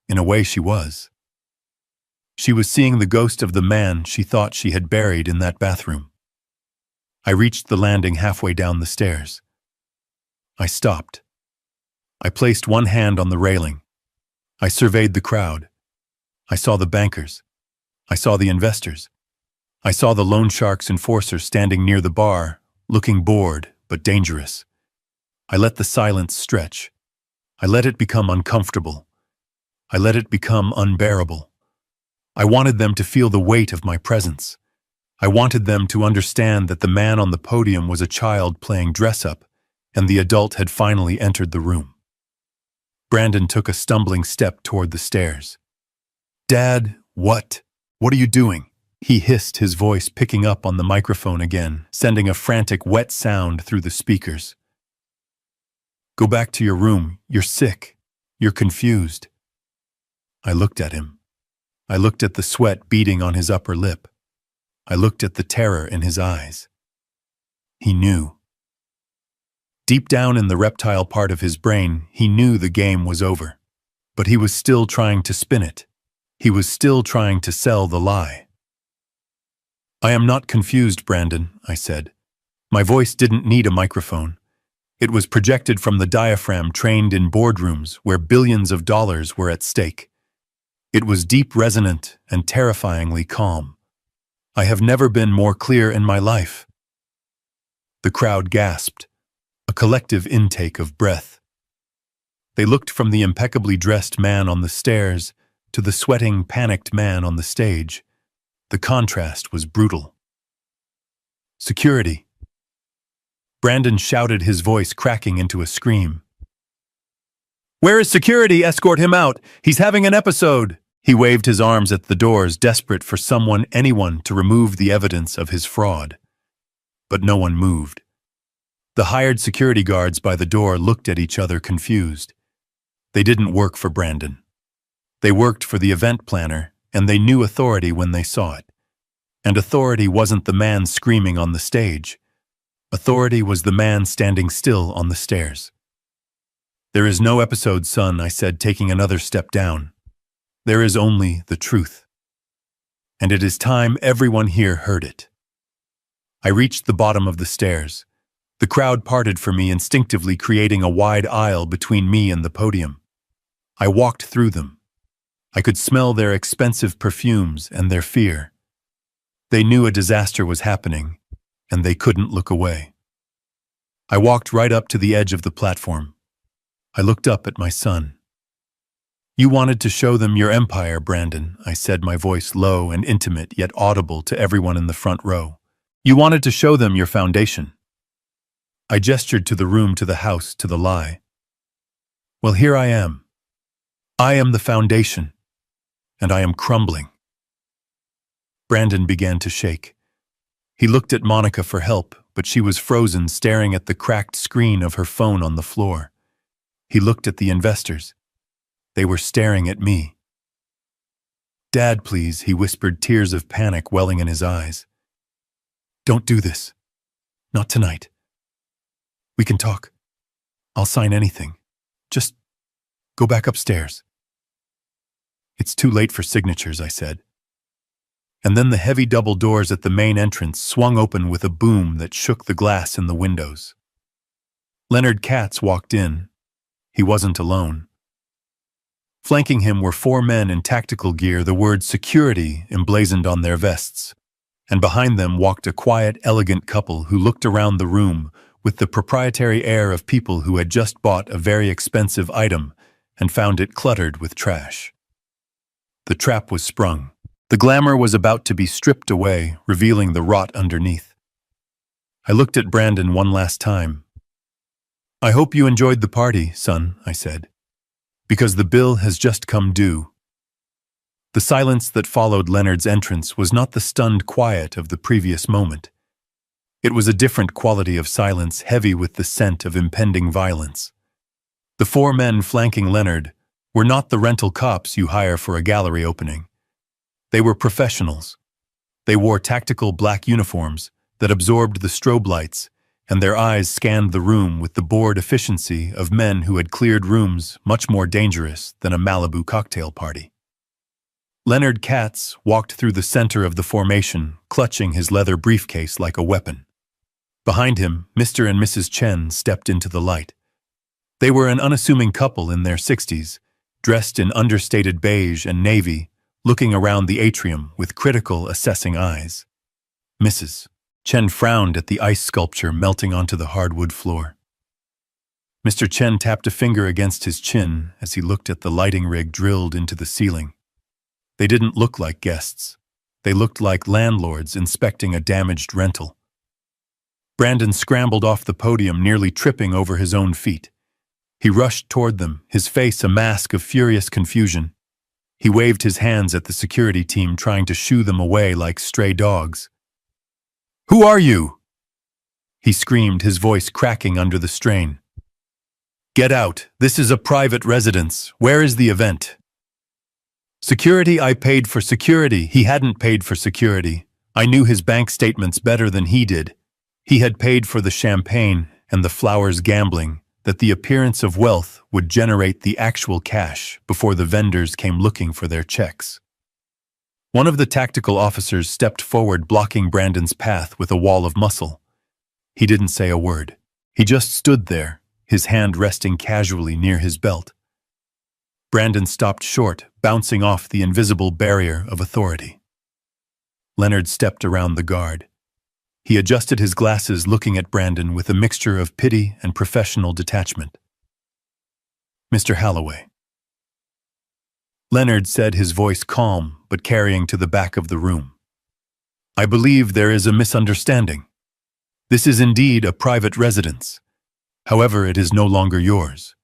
In a way, she was. She was seeing the ghost of the man she thought she had buried in that bathroom. I reached the landing halfway down the stairs. I stopped. I placed one hand on the railing. I surveyed the crowd. I saw the bankers. I saw the investors. I saw the loan shark's enforcer standing near the bar, looking bored but dangerous. I let the silence stretch. I let it become uncomfortable. I let it become unbearable. I wanted them to feel the weight of my presence. I wanted them to understand that the man on the podium was a child playing dress-up, and the adult had finally entered the room. Brandon took a stumbling step toward the stairs. "Dad, what? What are you doing?" He hissed, his voice picking up on the microphone again, sending a frantic, wet sound through the speakers. "Go back to your room. You're sick. You're confused." I looked at him. I looked at the sweat beading on his upper lip. I looked at the terror in his eyes. He knew. Deep down in the reptile part of his brain, he knew the game was over. But he was still trying to spin it. He was still trying to sell the lie. "I am not confused, Brandon," I said. My voice didn't need a microphone. It was projected from the diaphragm trained in boardrooms where billions of dollars were at stake. It was deep, resonant, and terrifyingly calm. I have never been more clear in my life. The crowd gasped, a collective intake of breath. They looked from the impeccably dressed man on the stairs to the sweating, panicked man on the stage. The contrast was brutal. "Security!" Brandon shouted, his voice cracking into a scream. Where is security? Escort him out. He's having an episode. He waved his arms at the doors, desperate for anyone to remove the evidence of his fraud. But no one moved. The hired security guards by the door looked at each other confused. They didn't work for Brandon. They worked for the event planner, and they knew authority when they saw it. And authority wasn't the man screaming on the stage. Authority was the man standing still on the stairs. There is no episode, son, I said, taking another step down. There is only the truth. And it is time everyone here heard it. I reached the bottom of the stairs. The crowd parted for me instinctively, creating a wide aisle between me and the podium. I walked through them. I could smell their expensive perfumes and their fear. They knew a disaster was happening, and they couldn't look away. I walked right up to the edge of the platform. I looked up at my son. You wanted to show them your empire, Brandon, I said, my voice low and intimate, yet audible to everyone in the front row. You wanted to show them your foundation. I gestured to the room, to the house, to the lie. Well, here I am. I am the foundation, and I am crumbling. Brandon began to shake. He looked at Monica for help, but she was frozen, staring at the cracked screen of her phone on the floor. He looked at the investors. They were staring at me. Dad, please, he whispered, tears of panic welling in his eyes. Don't do this. Not tonight. We can talk. I'll sign anything. Just go back upstairs. It's too late for signatures, I said. And then the heavy double doors at the main entrance swung open with a boom that shook the glass in the windows. Leonard Katz walked in. He wasn't alone. Flanking him were 4 men in tactical gear, the word security emblazoned on their vests. And behind them walked a quiet, elegant couple who looked around the room with the proprietary air of people who had just bought a very expensive item and found it cluttered with trash. The trap was sprung. The glamour was about to be stripped away, revealing the rot underneath. I looked at Brandon one last time. I hope you enjoyed the party, son, I said, because the bill has just come due. The silence that followed Leonard's entrance was not the stunned quiet of the previous moment. It was a different quality of silence, heavy with the scent of impending violence. The 4 men flanking Leonard were not the rental cops you hire for a gallery opening. They were professionals. They wore tactical black uniforms that absorbed the strobe lights, and their eyes scanned the room with the bored efficiency of men who had cleared rooms much more dangerous than a Malibu cocktail party. Leonard Katz walked through the center of the formation, clutching his leather briefcase like a weapon. Behind him, Mr. and Mrs. Chen stepped into the light. They were an unassuming couple in their 60s, dressed in understated beige and navy, looking around the atrium with critical, assessing eyes. Mrs. Chen frowned at the ice sculpture melting onto the hardwood floor. Mr. Chen tapped a finger against his chin as he looked at the lighting rig drilled into the ceiling. They didn't look like guests. They looked like landlords inspecting a damaged rental. Brandon scrambled off the podium, nearly tripping over his own feet. He rushed toward them, his face a mask of furious confusion. He waved his hands at the security team, trying to shoo them away like stray dogs. Who are you? He screamed, his voice cracking under the strain. Get out. This is a private residence. Where is the event? Security, I paid for security. He hadn't paid for security. I knew his bank statements better than he did. He had paid for the champagne and the flowers, gambling that the appearance of wealth would generate the actual cash before the vendors came looking for their checks. One of the tactical officers stepped forward, blocking Brandon's path with a wall of muscle. He didn't say a word. He just stood there, his hand resting casually near his belt. Brandon stopped short, bouncing off the invisible barrier of authority. Leonard stepped around the guard. He adjusted his glasses, looking at Brandon with a mixture of pity and professional detachment. Mr. Holloway. Leonard said, his voice calm but carrying to the back of the room. I believe there is a misunderstanding. This is indeed a private residence. However, it is no longer yours.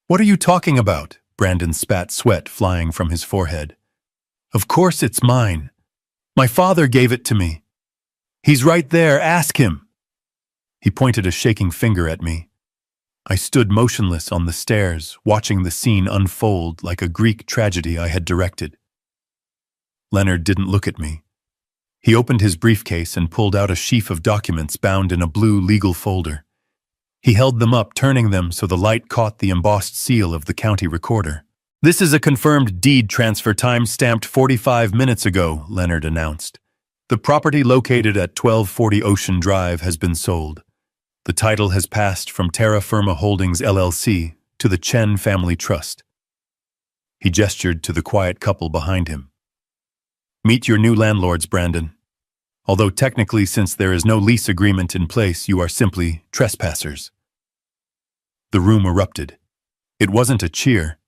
What are you talking about? Brandon spat sweat flying from his forehead. Of course it's mine. My father gave it to me. He's right there, ask him. He pointed a shaking finger at me. I stood motionless on the stairs, watching the scene unfold like a Greek tragedy I had directed. Leonard didn't look at me. He opened his briefcase and pulled out a sheaf of documents bound in a blue legal folder. He held them up, turning them so the light caught the embossed seal of the county recorder. This is a confirmed deed transfer, time stamped 45 minutes ago, Leonard announced. The property located at 1240 Ocean Drive has been sold. The title has passed from Terra Firma Holdings LLC to the Chen Family Trust. He gestured to the quiet couple behind him. Meet your new landlords, Brandon. Although technically, since there is no lease agreement in place, you are simply trespassers. The room erupted. It wasn't a cheer.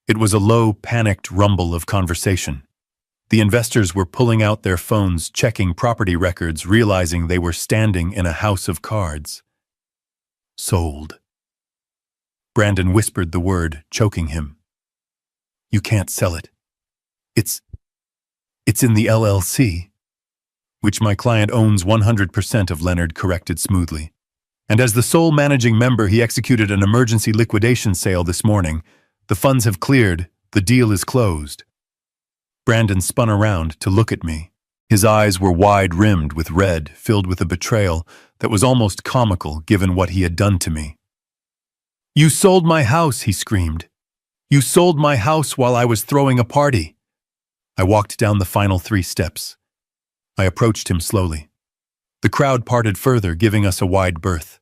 It was a low, panicked rumble of conversation. The investors were pulling out their phones, checking property records, realizing they were standing in a house of cards. Sold. Brandon whispered the word, choking him. You can't sell it. It's in the LLC, which my client owns 100% of, Leonard corrected smoothly. And as the sole managing member, he executed an emergency liquidation sale this morning. The funds have cleared. The deal is closed. Brandon spun around to look at me. His eyes were wide-rimmed with red, filled with a betrayal that was almost comical given what he had done to me. You sold my house, he screamed. You sold my house while I was throwing a party. I walked down the final 3 steps. I approached him slowly. The crowd parted further, giving us a wide berth.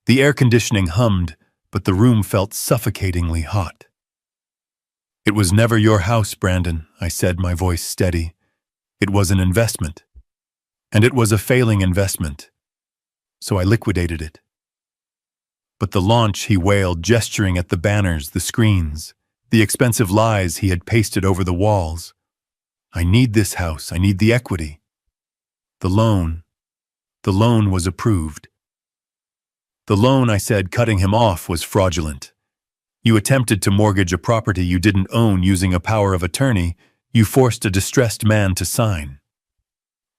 The air conditioning hummed, but the room felt suffocatingly hot. It was never your house, Brandon, I said, my voice steady. It was an investment. And it was a failing investment. So I liquidated it. But the launch, he wailed, gesturing at the banners, the screens, the expensive lies he had pasted over the walls. I need this house. I need the equity. The loan was approved. The loan, I said, cutting him off, was fraudulent. You attempted to mortgage a property you didn't own using a power of attorney. You forced a distressed man to sign.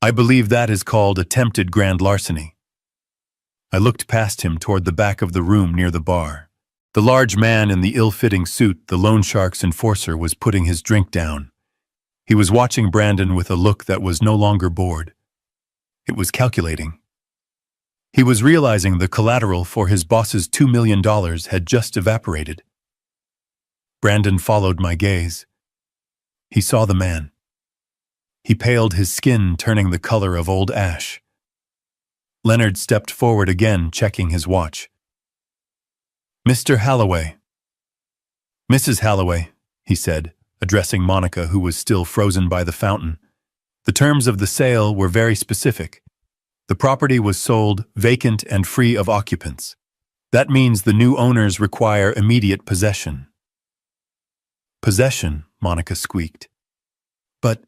I believe that is called attempted grand larceny. I looked past him toward the back of the room near the bar. The large man in the ill-fitting suit, the loan shark's enforcer, was putting his drink down. He was watching Brandon with a look that was no longer bored. It was calculating. He was realizing the collateral for his boss's $2 million had just evaporated. Brandon followed my gaze. He saw the man. He paled, his skin turning the color of old ash. Leonard stepped forward again, checking his watch. Mr. Halloway. Mrs. Halloway, he said, addressing Monica, who was still frozen by the fountain. The terms of the sale were very specific. The property was sold vacant and free of occupants. That means the new owners require immediate possession. Possession, Monica squeaked. But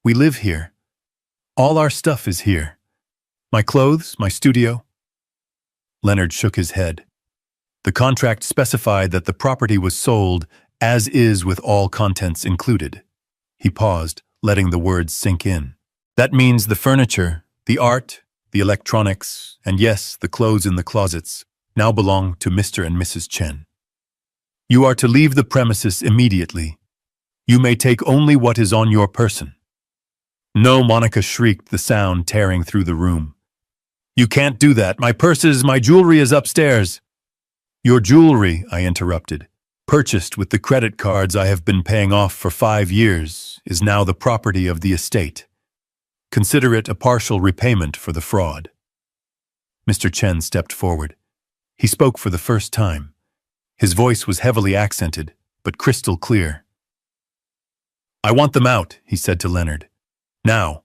we live here. All our stuff is here. My clothes, my studio. Leonard shook his head. The contract specified that the property was sold as is with all contents included. He paused, letting the words sink in. That means the furniture, the art, the electronics, and yes, the clothes in the closets, now belong to Mr. and Mrs. Chen. You are to leave the premises immediately. You may take only what is on your person. No, Monica shrieked, the sound tearing through the room. You can't do that. My purses, my jewelry is upstairs. Your jewelry, I interrupted, purchased with the credit cards I have been paying off for 5 years, is now the property of the estate. Consider it a partial repayment for the fraud. Mr. Chen stepped forward. He spoke for the first time. His voice was heavily accented, but crystal clear. I want them out, he said to Leonard. Now.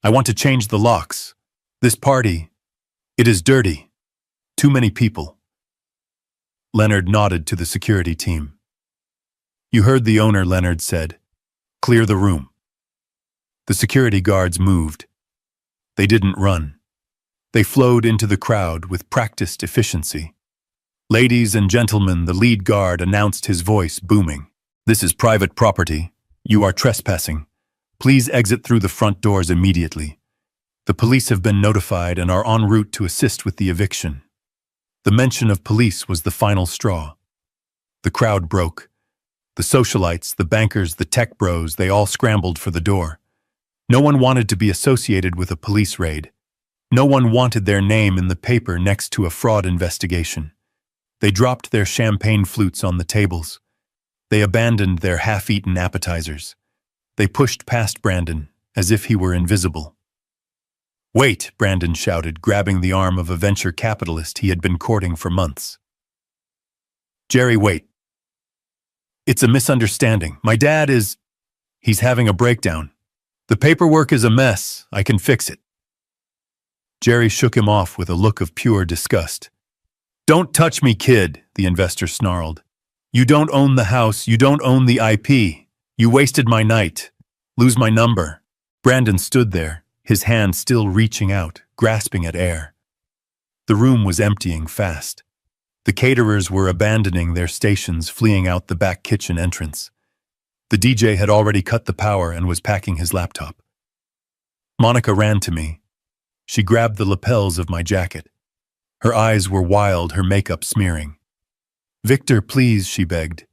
I want to change the locks. This party, it is dirty. Too many people. Leonard nodded to the security team. You heard the owner, Leonard said. Clear the room. The security guards moved. They didn't run. They flowed into the crowd with practiced efficiency. "Ladies and gentlemen," the lead guard announced, his voice booming. "This is private property. You are trespassing. Please exit through the front doors immediately. The police have been notified and are en route to assist with the eviction." The mention of police was the final straw. The crowd broke. The socialites, the bankers, the tech bros, they all scrambled for the door. No one wanted to be associated with a police raid. No one wanted their name in the paper next to a fraud investigation. They dropped their champagne flutes on the tables. They abandoned their half-eaten appetizers. They pushed past Brandon, as if he were invisible. "Wait," Brandon shouted, grabbing the arm of a venture capitalist he had been courting for months. "Jerry, wait. It's a misunderstanding. My dad is... He's having a breakdown. The paperwork is a mess. I can fix it." Jerry shook him off with a look of pure disgust. "Don't touch me, kid," the investor snarled. "You don't own the house. You don't own the IP. You wasted my night. Lose my number." Brandon stood there, his hand still reaching out, grasping at air. The room was emptying fast. The caterers were abandoning their stations, fleeing out the back kitchen entrance. The DJ had already cut the power and was packing his laptop. Monica ran to me. She grabbed the lapels of my jacket. Her eyes were wild, her makeup smearing. "Victor, please," she begged.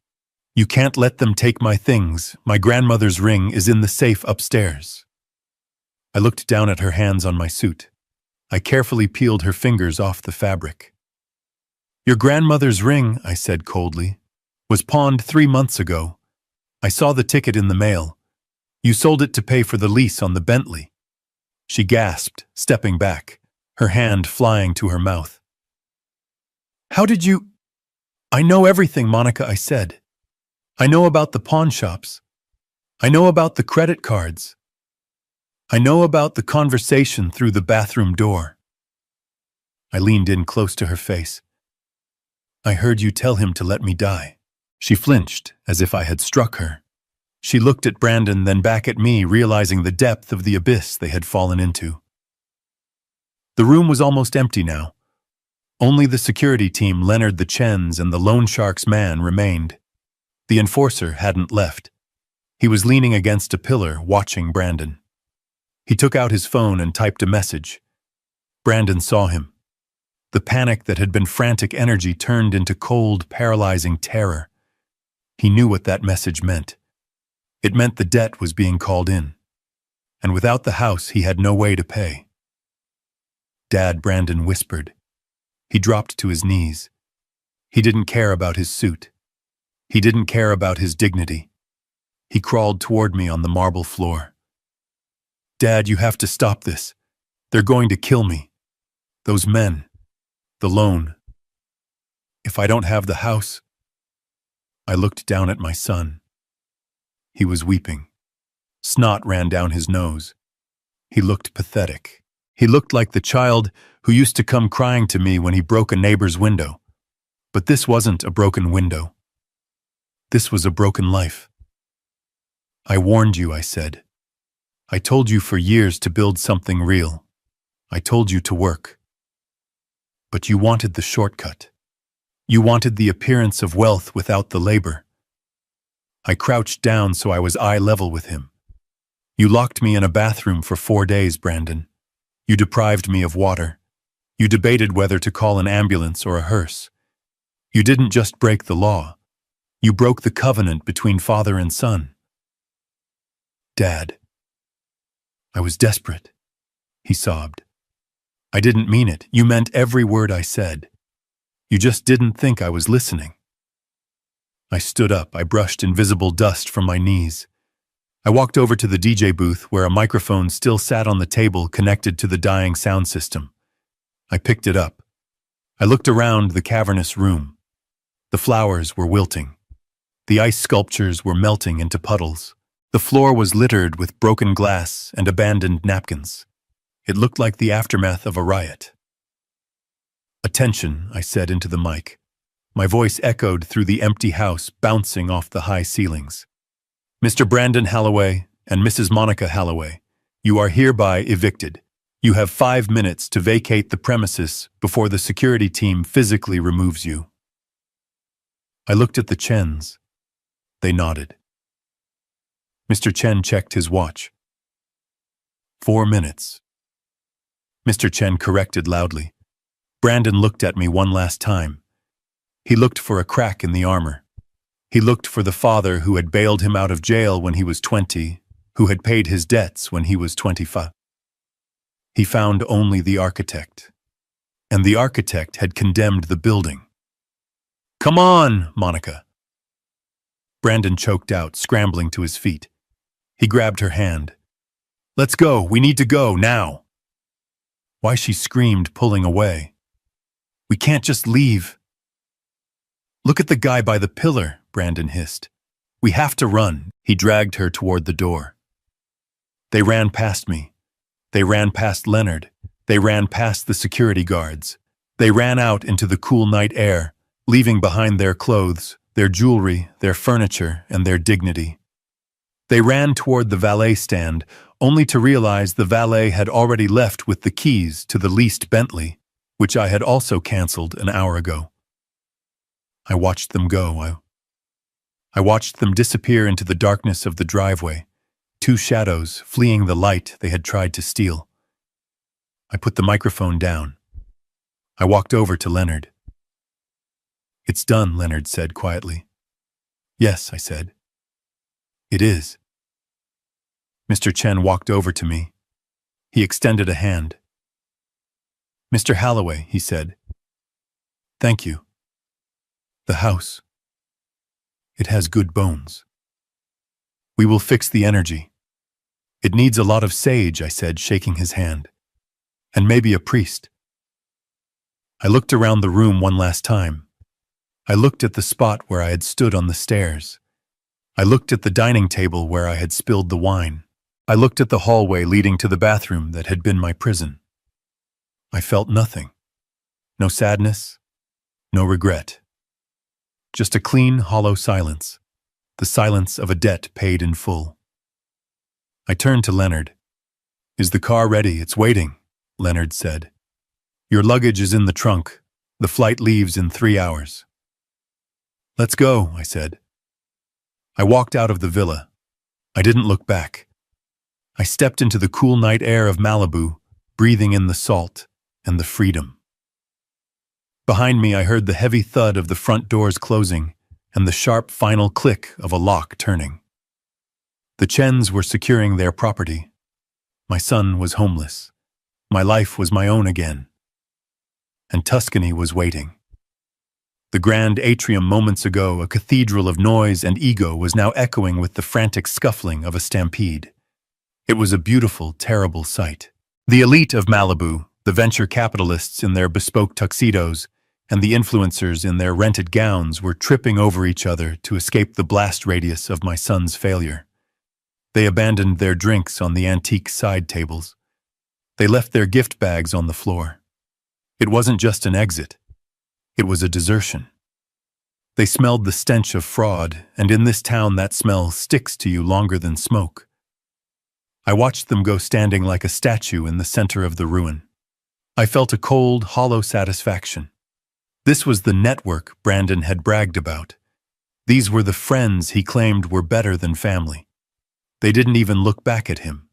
"You can't let them take my things. My grandmother's ring is in the safe upstairs." I looked down at her hands on my suit. I carefully peeled her fingers off the fabric. "Your grandmother's ring," I said coldly, "was pawned 3 months ago. I saw the ticket in the mail. You sold it to pay for the lease on the Bentley." She gasped, stepping back, her hand flying to her mouth. "How did you—" "I know everything, Monica," I said. "I know about the pawn shops. I know about the credit cards. I know about the conversation through the bathroom door." I leaned in close to her face. "I heard you tell him to let me die." She flinched, as if I had struck her. She looked at Brandon, then back at me, realizing the depth of the abyss they had fallen into. The room was almost empty now. Only the security team, Leonard the Chens, and the loan shark's man remained. The enforcer hadn't left. He was leaning against a pillar, watching Brandon. He took out his phone and typed a message. Brandon saw him. The panic that had been frantic energy turned into cold, paralyzing terror. He knew what that message meant. It meant the debt was being called in. And without the house, he had no way to pay. "Dad," Brandon whispered. He dropped to his knees. He didn't care about his suit. He didn't care about his dignity. He crawled toward me on the marble floor. "Dad, you have to stop this. They're going to kill me. Those men. The loan. If I don't have the house—" I looked down at my son. He was weeping. Snot ran down his nose. He looked pathetic. He looked like the child who used to come crying to me when he broke a neighbor's window. But this wasn't a broken window. This was a broken life. "I warned you," I said. "I told you for years to build something real. I told you to work. But you wanted the shortcut. You wanted the appearance of wealth without the labor." I crouched down so I was eye level with him. "You locked me in a bathroom for 4 days, Brandon. You deprived me of water. You debated whether to call an ambulance or a hearse. You didn't just break the law. You broke the covenant between father and son." "Dad." "I was desperate," he sobbed. "I didn't mean it. You meant every word I said. You just didn't think I was listening." I stood up. I brushed invisible dust from my knees. I walked over to the DJ booth where a microphone still sat on the table connected to the dying sound system. I picked it up. I looked around the cavernous room. The flowers were wilting. The ice sculptures were melting into puddles. The floor was littered with broken glass and abandoned napkins. It looked like the aftermath of a riot. "Attention," I said into the mic. My voice echoed through the empty house, bouncing off the high ceilings. "Mr. Brandon Halloway and Mrs. Monica Halloway, you are hereby evicted. You have 5 minutes to vacate the premises before the security team physically removes you." I looked at the Chens. They nodded. Mr. Chen checked his watch. 4 minutes. Mr. Chen corrected loudly. Brandon looked at me one last time. He looked for a crack in the armor. He looked for the father who had bailed him out of jail when he was 20, who had paid his debts when he was 25. He found only the architect. And the architect had condemned the building. "Come on, Monica." Brandon choked out, scrambling to his feet. He grabbed her hand. "Let's go, we need to go, now." Why, she screamed, pulling away. "We can't just leave." "Look at the guy by the pillar," Brandon hissed. "We have to run." He dragged her toward the door. They ran past me. They ran past Leonard. They ran past the security guards. They ran out into the cool night air, leaving behind their clothes, their jewelry, their furniture, and their dignity. They ran toward the valet stand, only to realize the valet had already left with the keys to the leased Bentley, which I had also canceled an hour ago. I watched them go. I watched them disappear into the darkness of the driveway, two shadows fleeing the light they had tried to steal. I put the microphone down. I walked over to Leonard. "It's done," Leonard said quietly. "Yes," I said. "It is." Mr. Chen walked over to me. He extended a hand. "Mr. Halloway," he said. "Thank you. The house. It has good bones. We will fix the energy. It needs a lot of sage," I said, shaking his hand. "And maybe a priest." I looked around the room one last time. I looked at the spot where I had stood on the stairs. I looked at the dining table where I had spilled the wine. I looked at the hallway leading to the bathroom that had been my prison. I felt nothing. No sadness, no regret. Just a clean, hollow silence, the silence of a debt paid in full. I turned to Leonard. "Is the car ready? It's waiting," Leonard said. "Your luggage is in the trunk. The flight leaves in 3 hours." "Let's go," I said. I walked out of the villa. I didn't look back. I stepped into the cool night air of Malibu, breathing in the salt and the freedom. Behind me, I heard the heavy thud of the front doors closing and the sharp final click of a lock turning. The Chens were securing their property. My son was homeless. My life was my own again. And Tuscany was waiting. The grand atrium moments ago, a cathedral of noise and ego, was now echoing with the frantic scuffling of a stampede. It was a beautiful, terrible sight. The elite of Malibu, the venture capitalists in their bespoke tuxedos, and the influencers in their rented gowns were tripping over each other to escape the blast radius of my son's failure. They abandoned their drinks on the antique side tables. They left their gift bags on the floor. It wasn't just an exit. It was a desertion. They smelled the stench of fraud, and in this town that smell sticks to you longer than smoke. I watched them go, standing like a statue in the center of the ruin. I felt a cold, hollow satisfaction. This was the network Brandon had bragged about. These were the friends he claimed were better than family. They didn't even look back at him.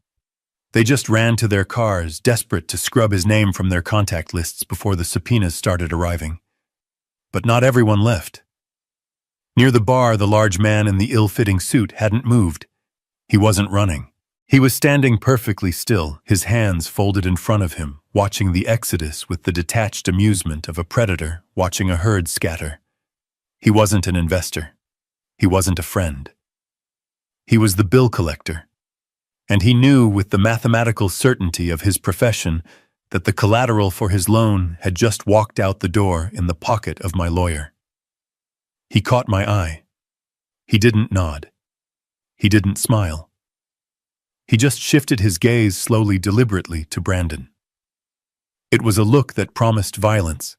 They just ran to their cars, desperate to scrub his name from their contact lists before the subpoenas started arriving. But not everyone left. Near the bar, the large man in the ill-fitting suit hadn't moved. He wasn't running. He was standing perfectly still, his hands folded in front of him, watching the exodus with the detached amusement of a predator watching a herd scatter. He wasn't an investor. He wasn't a friend. He was the bill collector. And he knew with the mathematical certainty of his profession that the collateral for his loan had just walked out the door in the pocket of my lawyer. He caught my eye. He didn't nod. He didn't smile. He just shifted his gaze slowly, deliberately to Brandon. It was a look that promised violence.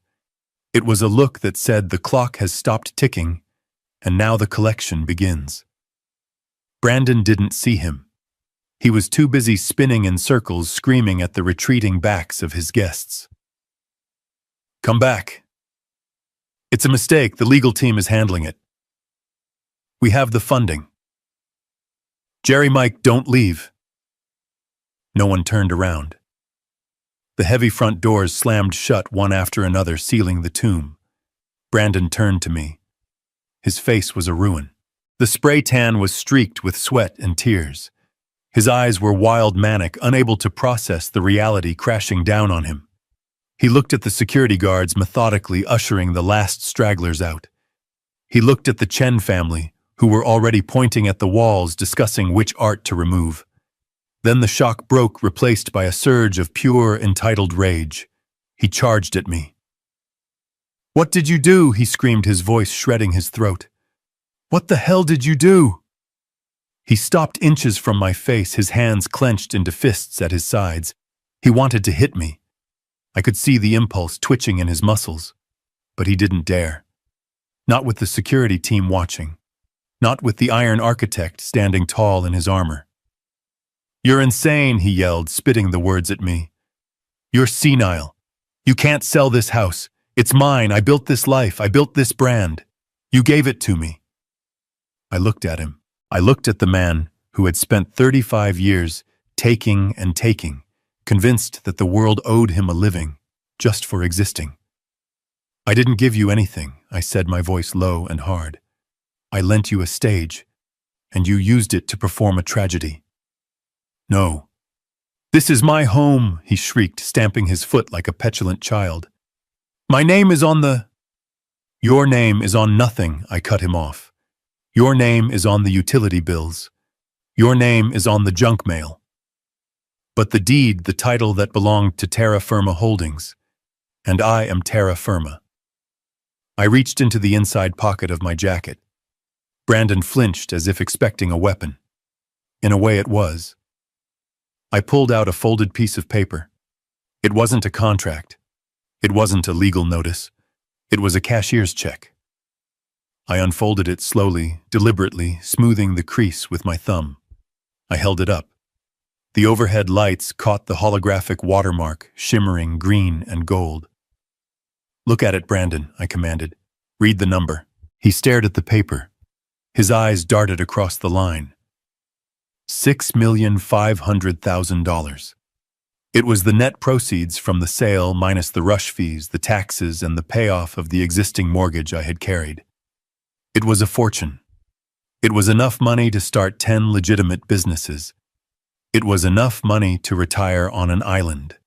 It was a look that said the clock has stopped ticking, and now the collection begins. Brandon didn't see him. He was too busy spinning in circles, screaming at the retreating backs of his guests. "Come back. It's a mistake. The legal team is handling it." We have the funding. Jerry, Mike, don't leave. No one turned around. The heavy front doors slammed shut one after another, sealing the tomb. Brandon turned to me. His face was a ruin. The spray tan was streaked with sweat and tears. His eyes were wild, manic, unable to process the reality crashing down on him. He looked at the security guards methodically ushering the last stragglers out. He looked at the Chen family, who were already pointing at the walls, discussing which art to remove. Then the shock broke, replaced by a surge of pure, entitled rage. He charged at me. "What did you do?" he screamed, his voice shredding his throat. "What the hell did you do?" He stopped inches from my face, his hands clenched into fists at his sides. He wanted to hit me. I could see the impulse twitching in his muscles. But he didn't dare. Not with the security team watching. Not with the Iron Architect standing tall in his armor. "You're insane," he yelled, spitting the words at me. "You're senile. You can't sell this house. It's mine. I built this life. I built this brand. You gave it to me." I looked at him. I looked at the man who had spent 35 years taking and taking, convinced that the world owed him a living just for existing. "I didn't give you anything," I said, my voice low and hard. "I lent you a stage, and you used it to perform a tragedy." "No. This is my home," he shrieked, stamping his foot like a petulant child. "My name is on the—" "Your name is on nothing," I cut him off. "Your name is on the utility bills. Your name is on the junk mail. But the deed, the title that belonged to Terra Firma Holdings. And I am Terra Firma." I reached into the inside pocket of my jacket. Brandon flinched as if expecting a weapon. In a way it was. I pulled out a folded piece of paper. It wasn't a contract. It wasn't a legal notice. It was a cashier's check. I unfolded it slowly, deliberately, smoothing the crease with my thumb. I held it up. The overhead lights caught the holographic watermark, shimmering green and gold. "Look at it, Brandon," I commanded. "Read the number." He stared at the paper. His eyes darted across the line. $6,500,000. It was the net proceeds from the sale minus the rush fees, the taxes, and the payoff of the existing mortgage I had carried. It was a fortune. It was enough money to start 10 legitimate businesses. It was enough money to retire on an island.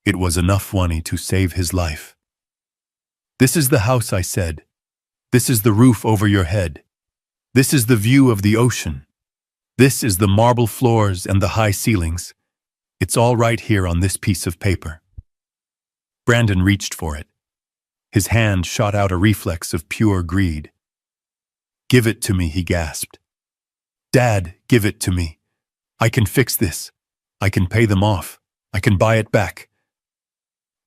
It was enough money to save his life. "This is the house," I said. "This is the roof over your head. This is the view of the ocean. This is the marble floors and the high ceilings. It's all right here on this piece of paper." Brandon reached for it. His hand shot out a reflex of pure greed. "Give it to me," he gasped. "Dad, give it to me. I can fix this. I can pay them off. I can buy it back."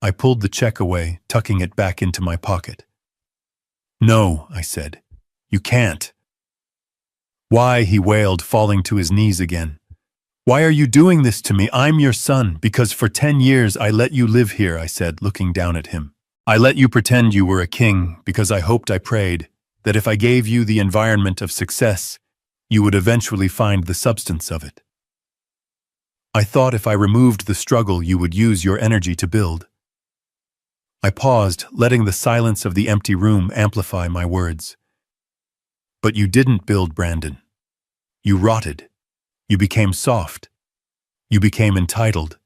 I pulled the check away, tucking it back into my pocket. "No," I said. "You can't." "Why?" he wailed, falling to his knees again. "Why are you doing this to me? I'm your son, because for 10 years I let you live here," I said, looking down at him. "I let you pretend you were a king because I hoped, I prayed, that if I gave you the environment of success, you would eventually find the substance of it. I thought if I removed the struggle, you would use your energy to build." I paused, letting the silence of the empty room amplify my words. "But you didn't build, Brandon. You rotted. You became soft. You became entitled.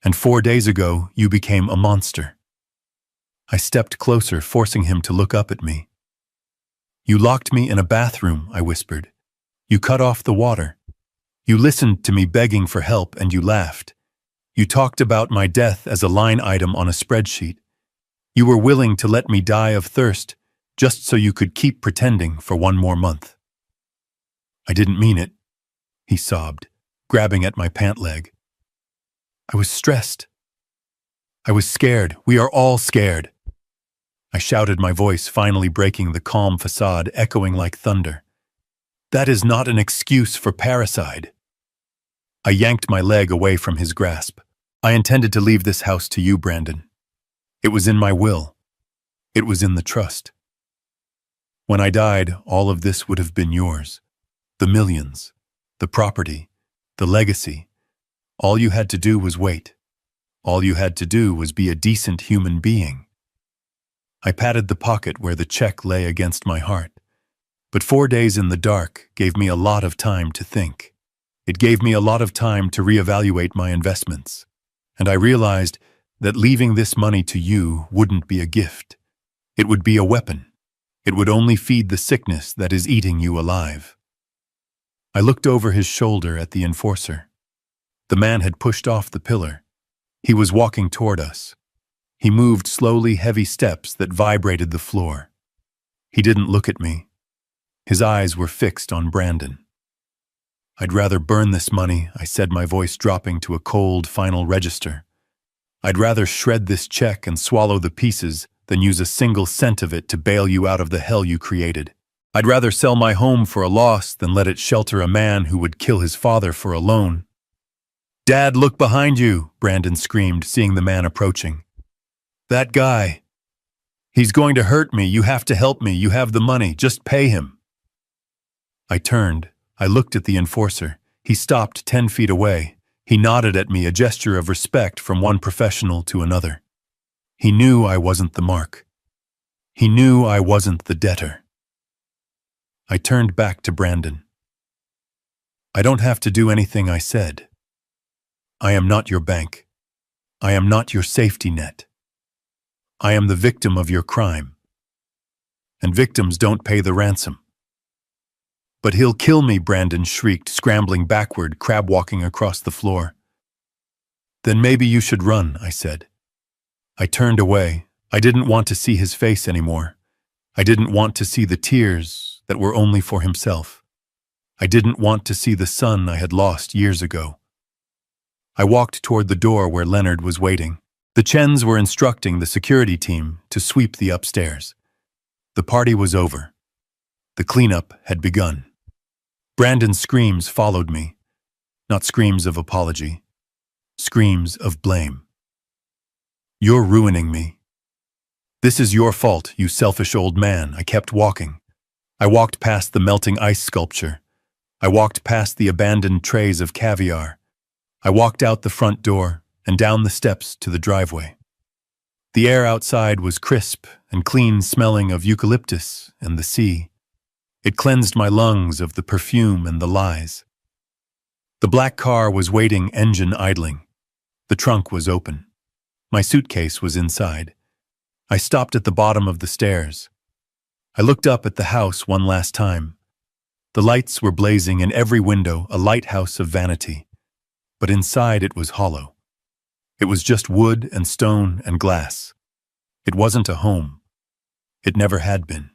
And 4 days ago, you became a monster." I stepped closer, forcing him to look up at me. "You locked me in a bathroom," I whispered. "You cut off the water. You listened to me begging for help, and you laughed. You talked about my death as a line item on a spreadsheet. You were willing to let me die of thirst just so you could keep pretending for 1 more month." "I didn't mean it," he sobbed, grabbing at my pant leg. "I was stressed. I was scared. We are all scared." I shouted, my voice finally breaking the calm facade, echoing like thunder. "That is not an excuse for parricide." I yanked my leg away from his grasp. "I intended to leave this house to you, Brandon. It was in my will. It was in the trust." When I died, all of this would have been yours. The millions, the property, the legacy. All you had to do was wait. All you had to do was be a decent human being. I patted the pocket where the check lay against my heart. But 4 days in the dark gave me a lot of time to think. It gave me a lot of time to reevaluate my investments. And I realized that leaving this money to you wouldn't be a gift. It would be a weapon. It would only feed the sickness that is eating you alive. I looked over his shoulder at the enforcer. The man had pushed off the pillar. He was walking toward us. He moved slowly, heavy steps that vibrated the floor. He didn't look at me. His eyes were fixed on Brandon. I'd rather burn this money, I said, my voice dropping to a cold, final register. I'd rather shred this check and swallow the pieces than use a single cent of it to bail you out of the hell you created. I'd rather sell my home for a loss than let it shelter a man who would kill his father for a loan. Dad, look behind you, Brandon screamed, seeing the man approaching. That guy. He's going to hurt me. You have to help me. You have the money. Just pay him. I turned. I looked at the enforcer. He stopped 10 feet away. He nodded at me, a gesture of respect from one professional to another. He knew I wasn't the mark. He knew I wasn't the debtor. I turned back to Brandon. I don't have to do anything I said. I am not your bank. I am not your safety net. I am the victim of your crime. And victims don't pay the ransom. But he'll kill me, Brandon shrieked, scrambling backward, crab-walking across the floor. Then maybe you should run, I said. I turned away. I didn't want to see his face anymore. I didn't want to see the tears that were only for himself. I didn't want to see the son I had lost years ago. I walked toward the door where Leonard was waiting. The Chens were instructing the security team to sweep the upstairs. The party was over. The cleanup had begun. Brandon's screams followed me. Not screams of apology. Screams of blame. You're ruining me. This is your fault, you selfish old man. I kept walking. I walked past the melting ice sculpture. I walked past the abandoned trays of caviar. I walked out the front door and down the steps to the driveway. The air outside was crisp and clean, smelling of eucalyptus and the sea. It cleansed my lungs of the perfume and the lies. The black car was waiting, engine idling. The trunk was open. My suitcase was inside. I stopped at the bottom of the stairs. I looked up at the house one last time. The lights were blazing in every window, a lighthouse of vanity. But inside it was hollow. It was just wood and stone and glass. It wasn't a home. It never had been.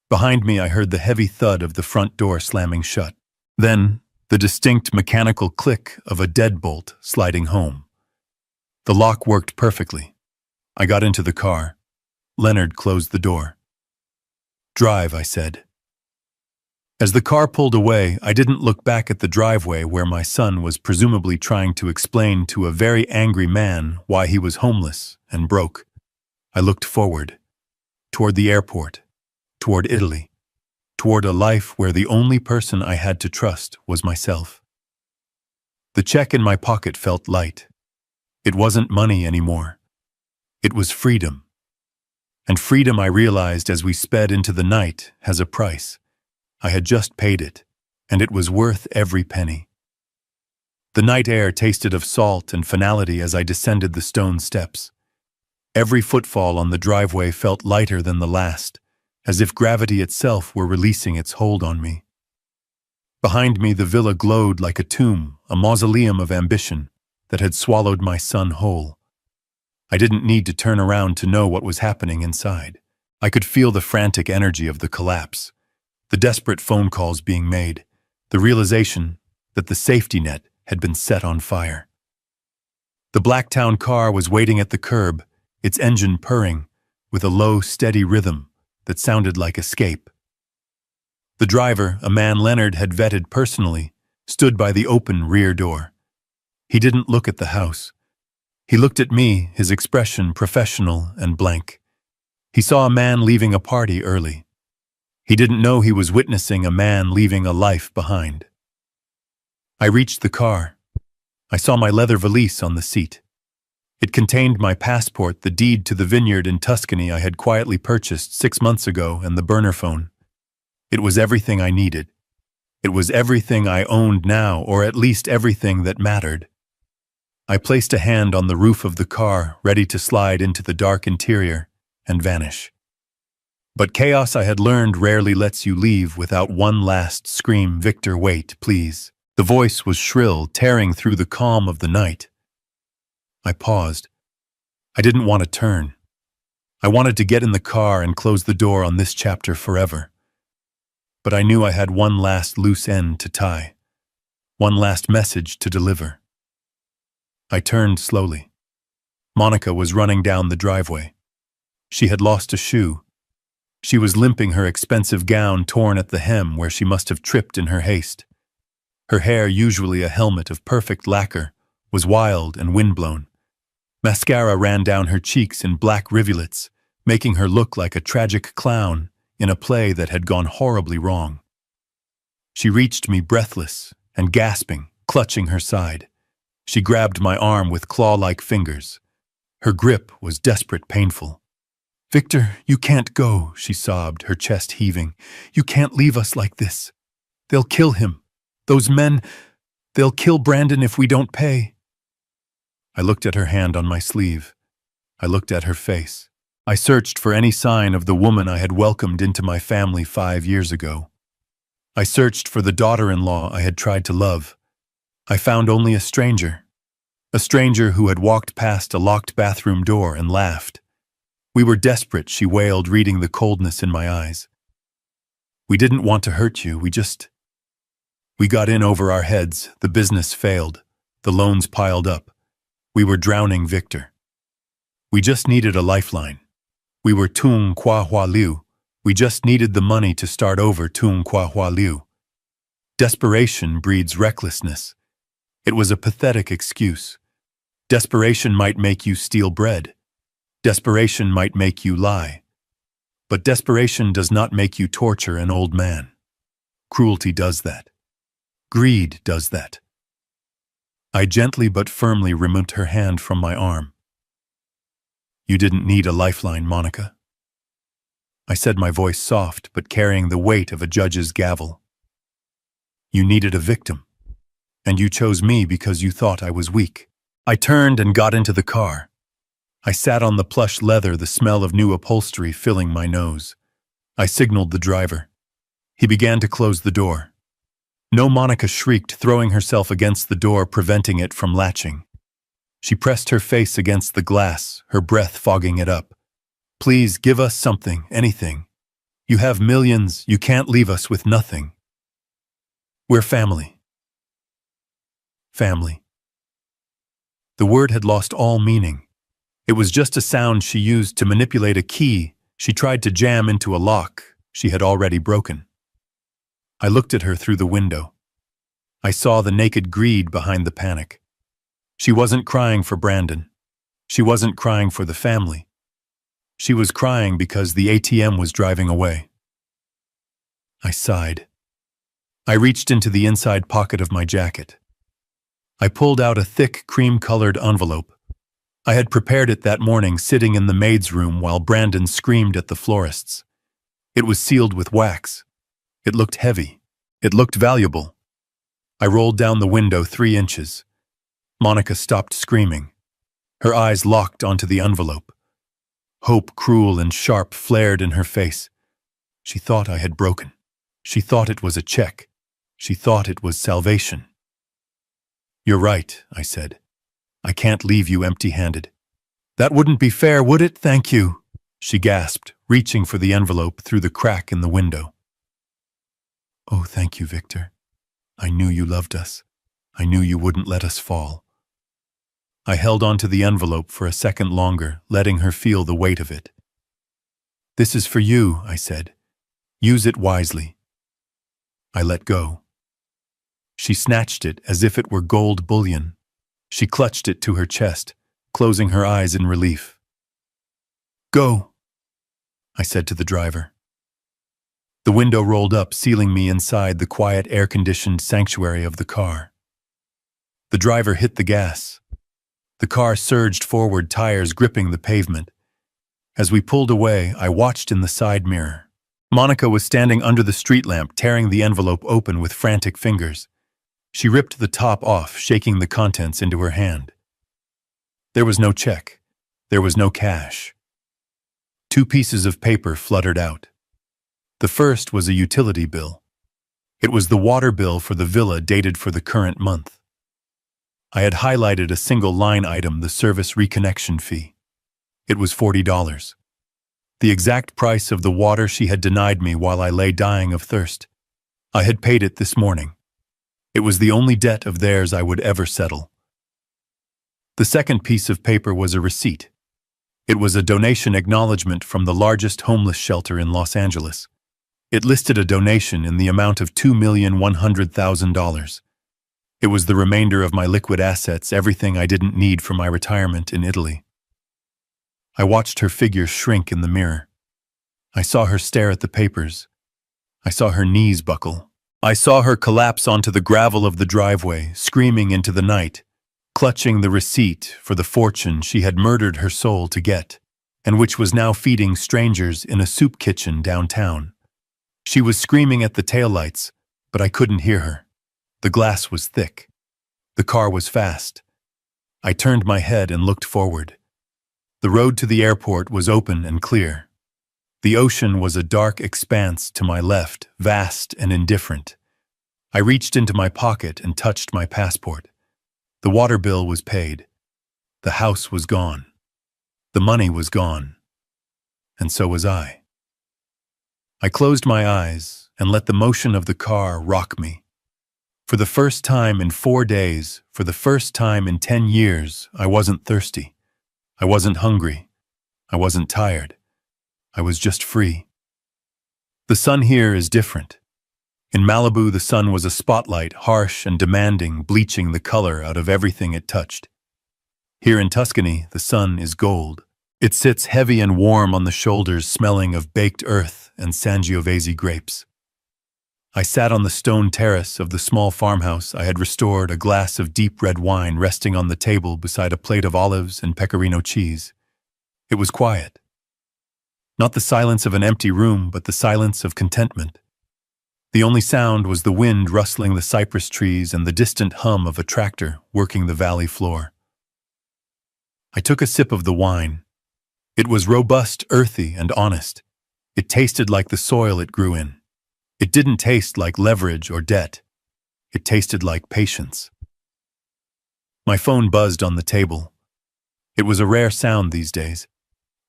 Behind me, I heard the heavy thud of the front door slamming shut. Then, the distinct mechanical click of a deadbolt sliding home. The lock worked perfectly. I got into the car. Leonard closed the door. Drive, I said. As the car pulled away, I didn't look back at the driveway where my son was presumably trying to explain to a very angry man why he was homeless and broke. I looked forward, toward the airport, toward Italy, toward a life where the only person I had to trust was myself. The check in my pocket felt light. It wasn't money anymore. It was freedom. And freedom, I realized as we sped into the night, has a price. I had just paid it, and it was worth every penny. The night air tasted of salt and finality as I descended the stone steps. Every footfall on the driveway felt lighter than the last, as if gravity itself were releasing its hold on me. Behind me, the villa glowed like a tomb, a mausoleum of ambition that had swallowed my son whole. I didn't need to turn around to know what was happening inside. I could feel the frantic energy of the collapse, the desperate phone calls being made, the realization that the safety net had been set on fire. The Blacktown car was waiting at the curb, its engine purring, with a low, steady rhythm that sounded like escape. The driver, a man Leonard had vetted personally, stood by the open rear door. He didn't look at the house. He looked at me, his expression professional and blank. He saw a man leaving a party early. He didn't know he was witnessing a man leaving a life behind. I reached the car. I saw my leather valise on the seat. It contained my passport, the deed to the vineyard in Tuscany I had quietly purchased 6 months ago, and the burner phone. It was everything I needed. It was everything I owned now, or at least everything that mattered. I placed a hand on the roof of the car, ready to slide into the dark interior and vanish. But chaos, I had learned, rarely lets you leave without one last scream. "Victor, wait, please." The voice was shrill, tearing through the calm of the night. I paused. I didn't want to turn. I wanted to get in the car and close the door on this chapter forever. But I knew I had one last loose end to tie, one last message to deliver. I turned slowly. Monica was running down the driveway. She had lost a shoe. She was limping, her expensive gown torn at the hem where she must have tripped in her haste. Her hair, usually a helmet of perfect lacquer, was wild and windblown. Mascara ran down her cheeks in black rivulets, making her look like a tragic clown in a play that had gone horribly wrong. She reached me breathless and gasping, clutching her side. She grabbed my arm with claw-like fingers. Her grip was desperate, painful. "Victor, you can't go," she sobbed, her chest heaving. "You can't leave us like this. They'll kill him. Those men, they'll kill Brandon if we don't pay." I looked at her hand on my sleeve. I looked at her face. I searched for any sign of the woman I had welcomed into my family 5 years ago. I searched for the daughter-in-law I had tried to love. I found only a stranger who had walked past a locked bathroom door and laughed. "We were desperate," she wailed, reading the coldness in my eyes. "We didn't want to hurt you, we got in over our heads, the business failed, the loans piled up. We were drowning, Victor. We just needed a lifeline. We were tung qua hua liu. We just needed the money to start over, tung qua hua liu." Desperation breeds recklessness. It was a pathetic excuse. Desperation might make you steal bread. Desperation might make you lie. But desperation does not make you torture an old man. Cruelty does that. Greed does that. I gently but firmly removed her hand from my arm. "You didn't need a lifeline, Monica," I said, my voice soft but carrying the weight of a judge's gavel. "You needed a victim, and you chose me because you thought I was weak." I turned and got into the car. I sat on the plush leather, the smell of new upholstery filling my nose. I signaled the driver. He began to close the door. "No," Monica shrieked, throwing herself against the door, preventing it from latching. She pressed her face against the glass, her breath fogging it up. "Please, give us something, anything. You have millions, you can't leave us with nothing. We're family." Family. The word had lost all meaning. It was just a sound she used to manipulate a key she tried to jam into a lock she had already broken. I looked at her through the window. I saw the naked greed behind the panic. She wasn't crying for Brandon. She wasn't crying for the family. She was crying because the ATM was driving away. I sighed. I reached into the inside pocket of my jacket. I pulled out a thick, cream-colored envelope. I had prepared it that morning, sitting in the maid's room while Brandon screamed at the florists. It was sealed with wax. It looked heavy. It looked valuable. I rolled down the window 3 inches. Monica stopped screaming. Her eyes locked onto the envelope. Hope, cruel and sharp, flared in her face. She thought I had broken. She thought it was a check. She thought it was salvation. "You're right," I said. "I can't leave you empty-handed." "That wouldn't be fair, would it? Thank you," she gasped, reaching for the envelope through the crack in the window. "Oh, thank you, Victor. I knew you loved us. I knew you wouldn't let us fall." I held onto the envelope for a second longer, letting her feel the weight of it. "This is for you," I said. "Use it wisely." I let go. She snatched it as if it were gold bullion. She clutched it to her chest, closing her eyes in relief. "Go," I said to the driver. The window rolled up, sealing me inside the quiet, air-conditioned sanctuary of the car. The driver hit the gas. The car surged forward, tires gripping the pavement. As we pulled away, I watched in the side mirror. Monica was standing under the street lamp, tearing the envelope open with frantic fingers. She ripped the top off, shaking the contents into her hand. There was no check. There was no cash. 2 pieces of paper fluttered out. The first was a utility bill. It was the water bill for the villa, dated for the current month. I had highlighted a single line item, the service reconnection fee. It was $40. The exact price of the water she had denied me while I lay dying of thirst. I had paid it this morning. It was the only debt of theirs I would ever settle. The second piece of paper was a receipt. It was a donation acknowledgement from the largest homeless shelter in Los Angeles. It listed a donation in the amount of $2,100,000. It was the remainder of my liquid assets, everything I didn't need for my retirement in Italy. I watched her figure shrink in the mirror. I saw her stare at the papers. I saw her knees buckle. I saw her collapse onto the gravel of the driveway, screaming into the night, clutching the receipt for the fortune she had murdered her soul to get, and which was now feeding strangers in a soup kitchen downtown. She was screaming at the taillights, but I couldn't hear her. The glass was thick. The car was fast. I turned my head and looked forward. The road to the airport was open and clear. The ocean was a dark expanse to my left, vast and indifferent. I reached into my pocket and touched my passport. The water bill was paid. The house was gone. The money was gone. And so was I. I closed my eyes and let the motion of the car rock me. For the first time in 4 days, for the first time in 10 years, I wasn't thirsty. I wasn't hungry. I wasn't tired. I was just free. The sun here is different. In Malibu, the sun was a spotlight, harsh and demanding, bleaching the color out of everything it touched. Here in Tuscany, the sun is gold. It sits heavy and warm on the shoulders, smelling of baked earth and Sangiovese grapes. I sat on the stone terrace of the small farmhouse I had restored, a glass of deep red wine resting on the table beside a plate of olives and pecorino cheese. It was quiet. Not the silence of an empty room, but the silence of contentment. The only sound was the wind rustling the cypress trees and the distant hum of a tractor working the valley floor. I took a sip of the wine. It was robust, earthy, and honest. It tasted like the soil it grew in. It didn't taste like leverage or debt. It tasted like patience. My phone buzzed on the table. It was a rare sound these days.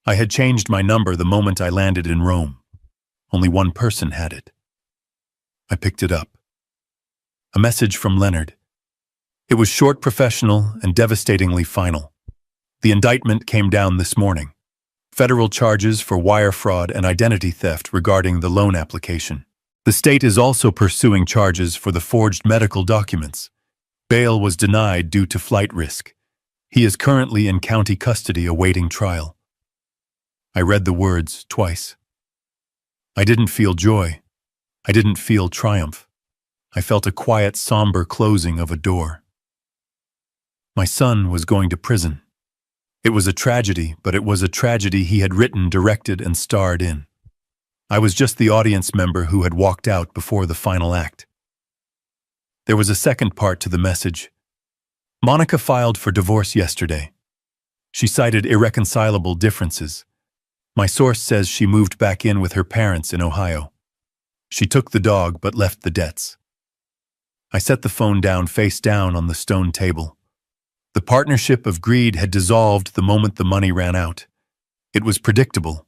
I had changed my number the moment I landed in Rome. Only one person had it. I picked it up. A message from Leonard. It was short, professional, and devastatingly final. The indictment came down this morning. Federal charges for wire fraud and identity theft regarding the loan application. The state is also pursuing charges for the forged medical documents. Bail was denied due to flight risk. He is currently in county custody awaiting trial. I read the words twice. I didn't feel joy. I didn't feel triumph. I felt a quiet, somber closing of a door. My son was going to prison. It was a tragedy, but it was a tragedy he had written, directed, and starred in. I was just the audience member who had walked out before the final act. There was a second part to the message. Monica filed for divorce yesterday. She cited irreconcilable differences. My source says she moved back in with her parents in Ohio. She took the dog but left the debts. I set the phone down face down on the stone table. The partnership of greed had dissolved the moment the money ran out. It was predictable.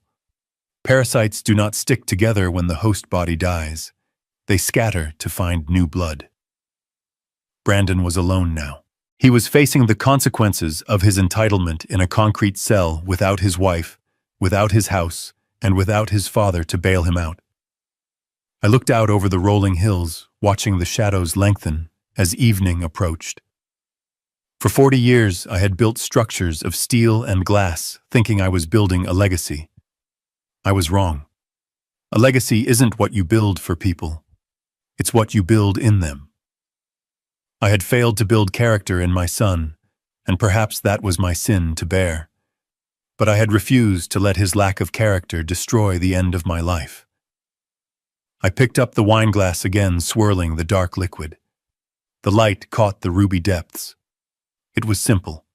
Parasites do not stick together when the host body dies. They scatter to find new blood. Brandon was alone now. He was facing the consequences of his entitlement in a concrete cell without his wife, without his house, and without his father to bail him out. I looked out over the rolling hills, watching the shadows lengthen as evening approached. For 40 years, I had built structures of steel and glass, thinking I was building a legacy. I was wrong. A legacy isn't what you build for people. It's what you build in them. I had failed to build character in my son, and perhaps that was my sin to bear. But I had refused to let his lack of character destroy the end of my life. I picked up the wineglass again, swirling the dark liquid. The light caught the ruby depths. It was simple.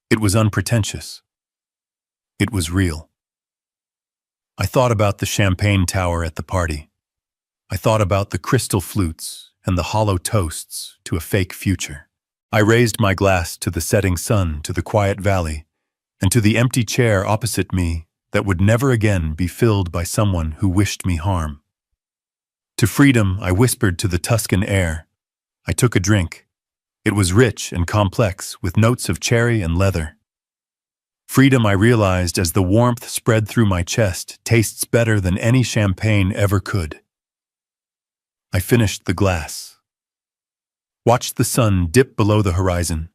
It was unpretentious. It was real. I thought about the champagne tower at the party. I thought about the crystal flutes and the hollow toasts to a fake future. I raised my glass to the setting sun, to the quiet valley, and to the empty chair opposite me that would never again be filled by someone who wished me harm. To freedom, I whispered to the Tuscan air. I took a drink. It was rich and complex, with notes of cherry and leather. Freedom, I realized as the warmth spread through my chest, tastes better than any champagne ever could. I finished the glass, watched the sun dip below the horizon,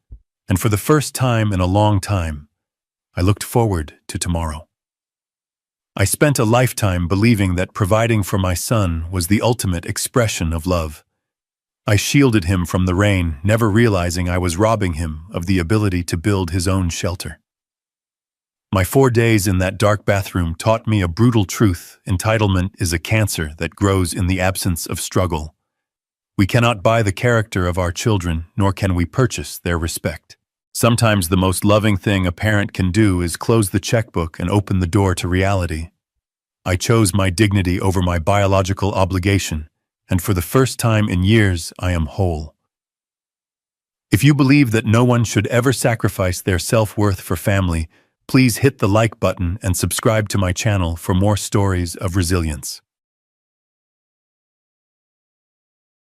and for the first time in a long time, I looked forward to tomorrow. I spent a lifetime believing that providing for my son was the ultimate expression of love. I shielded him from the rain, never realizing I was robbing him of the ability to build his own shelter. My 4 days in that dark bathroom taught me a brutal truth. Entitlement is a cancer that grows in the absence of struggle. We cannot buy the character of our children, nor can we purchase their respect. Sometimes the most loving thing a parent can do is close the checkbook and open the door to reality. I chose my dignity over my biological obligation, and for the first time in years, I am whole. If you believe that no one should ever sacrifice their self-worth for family, please hit the like button and subscribe to my channel for more stories of resilience.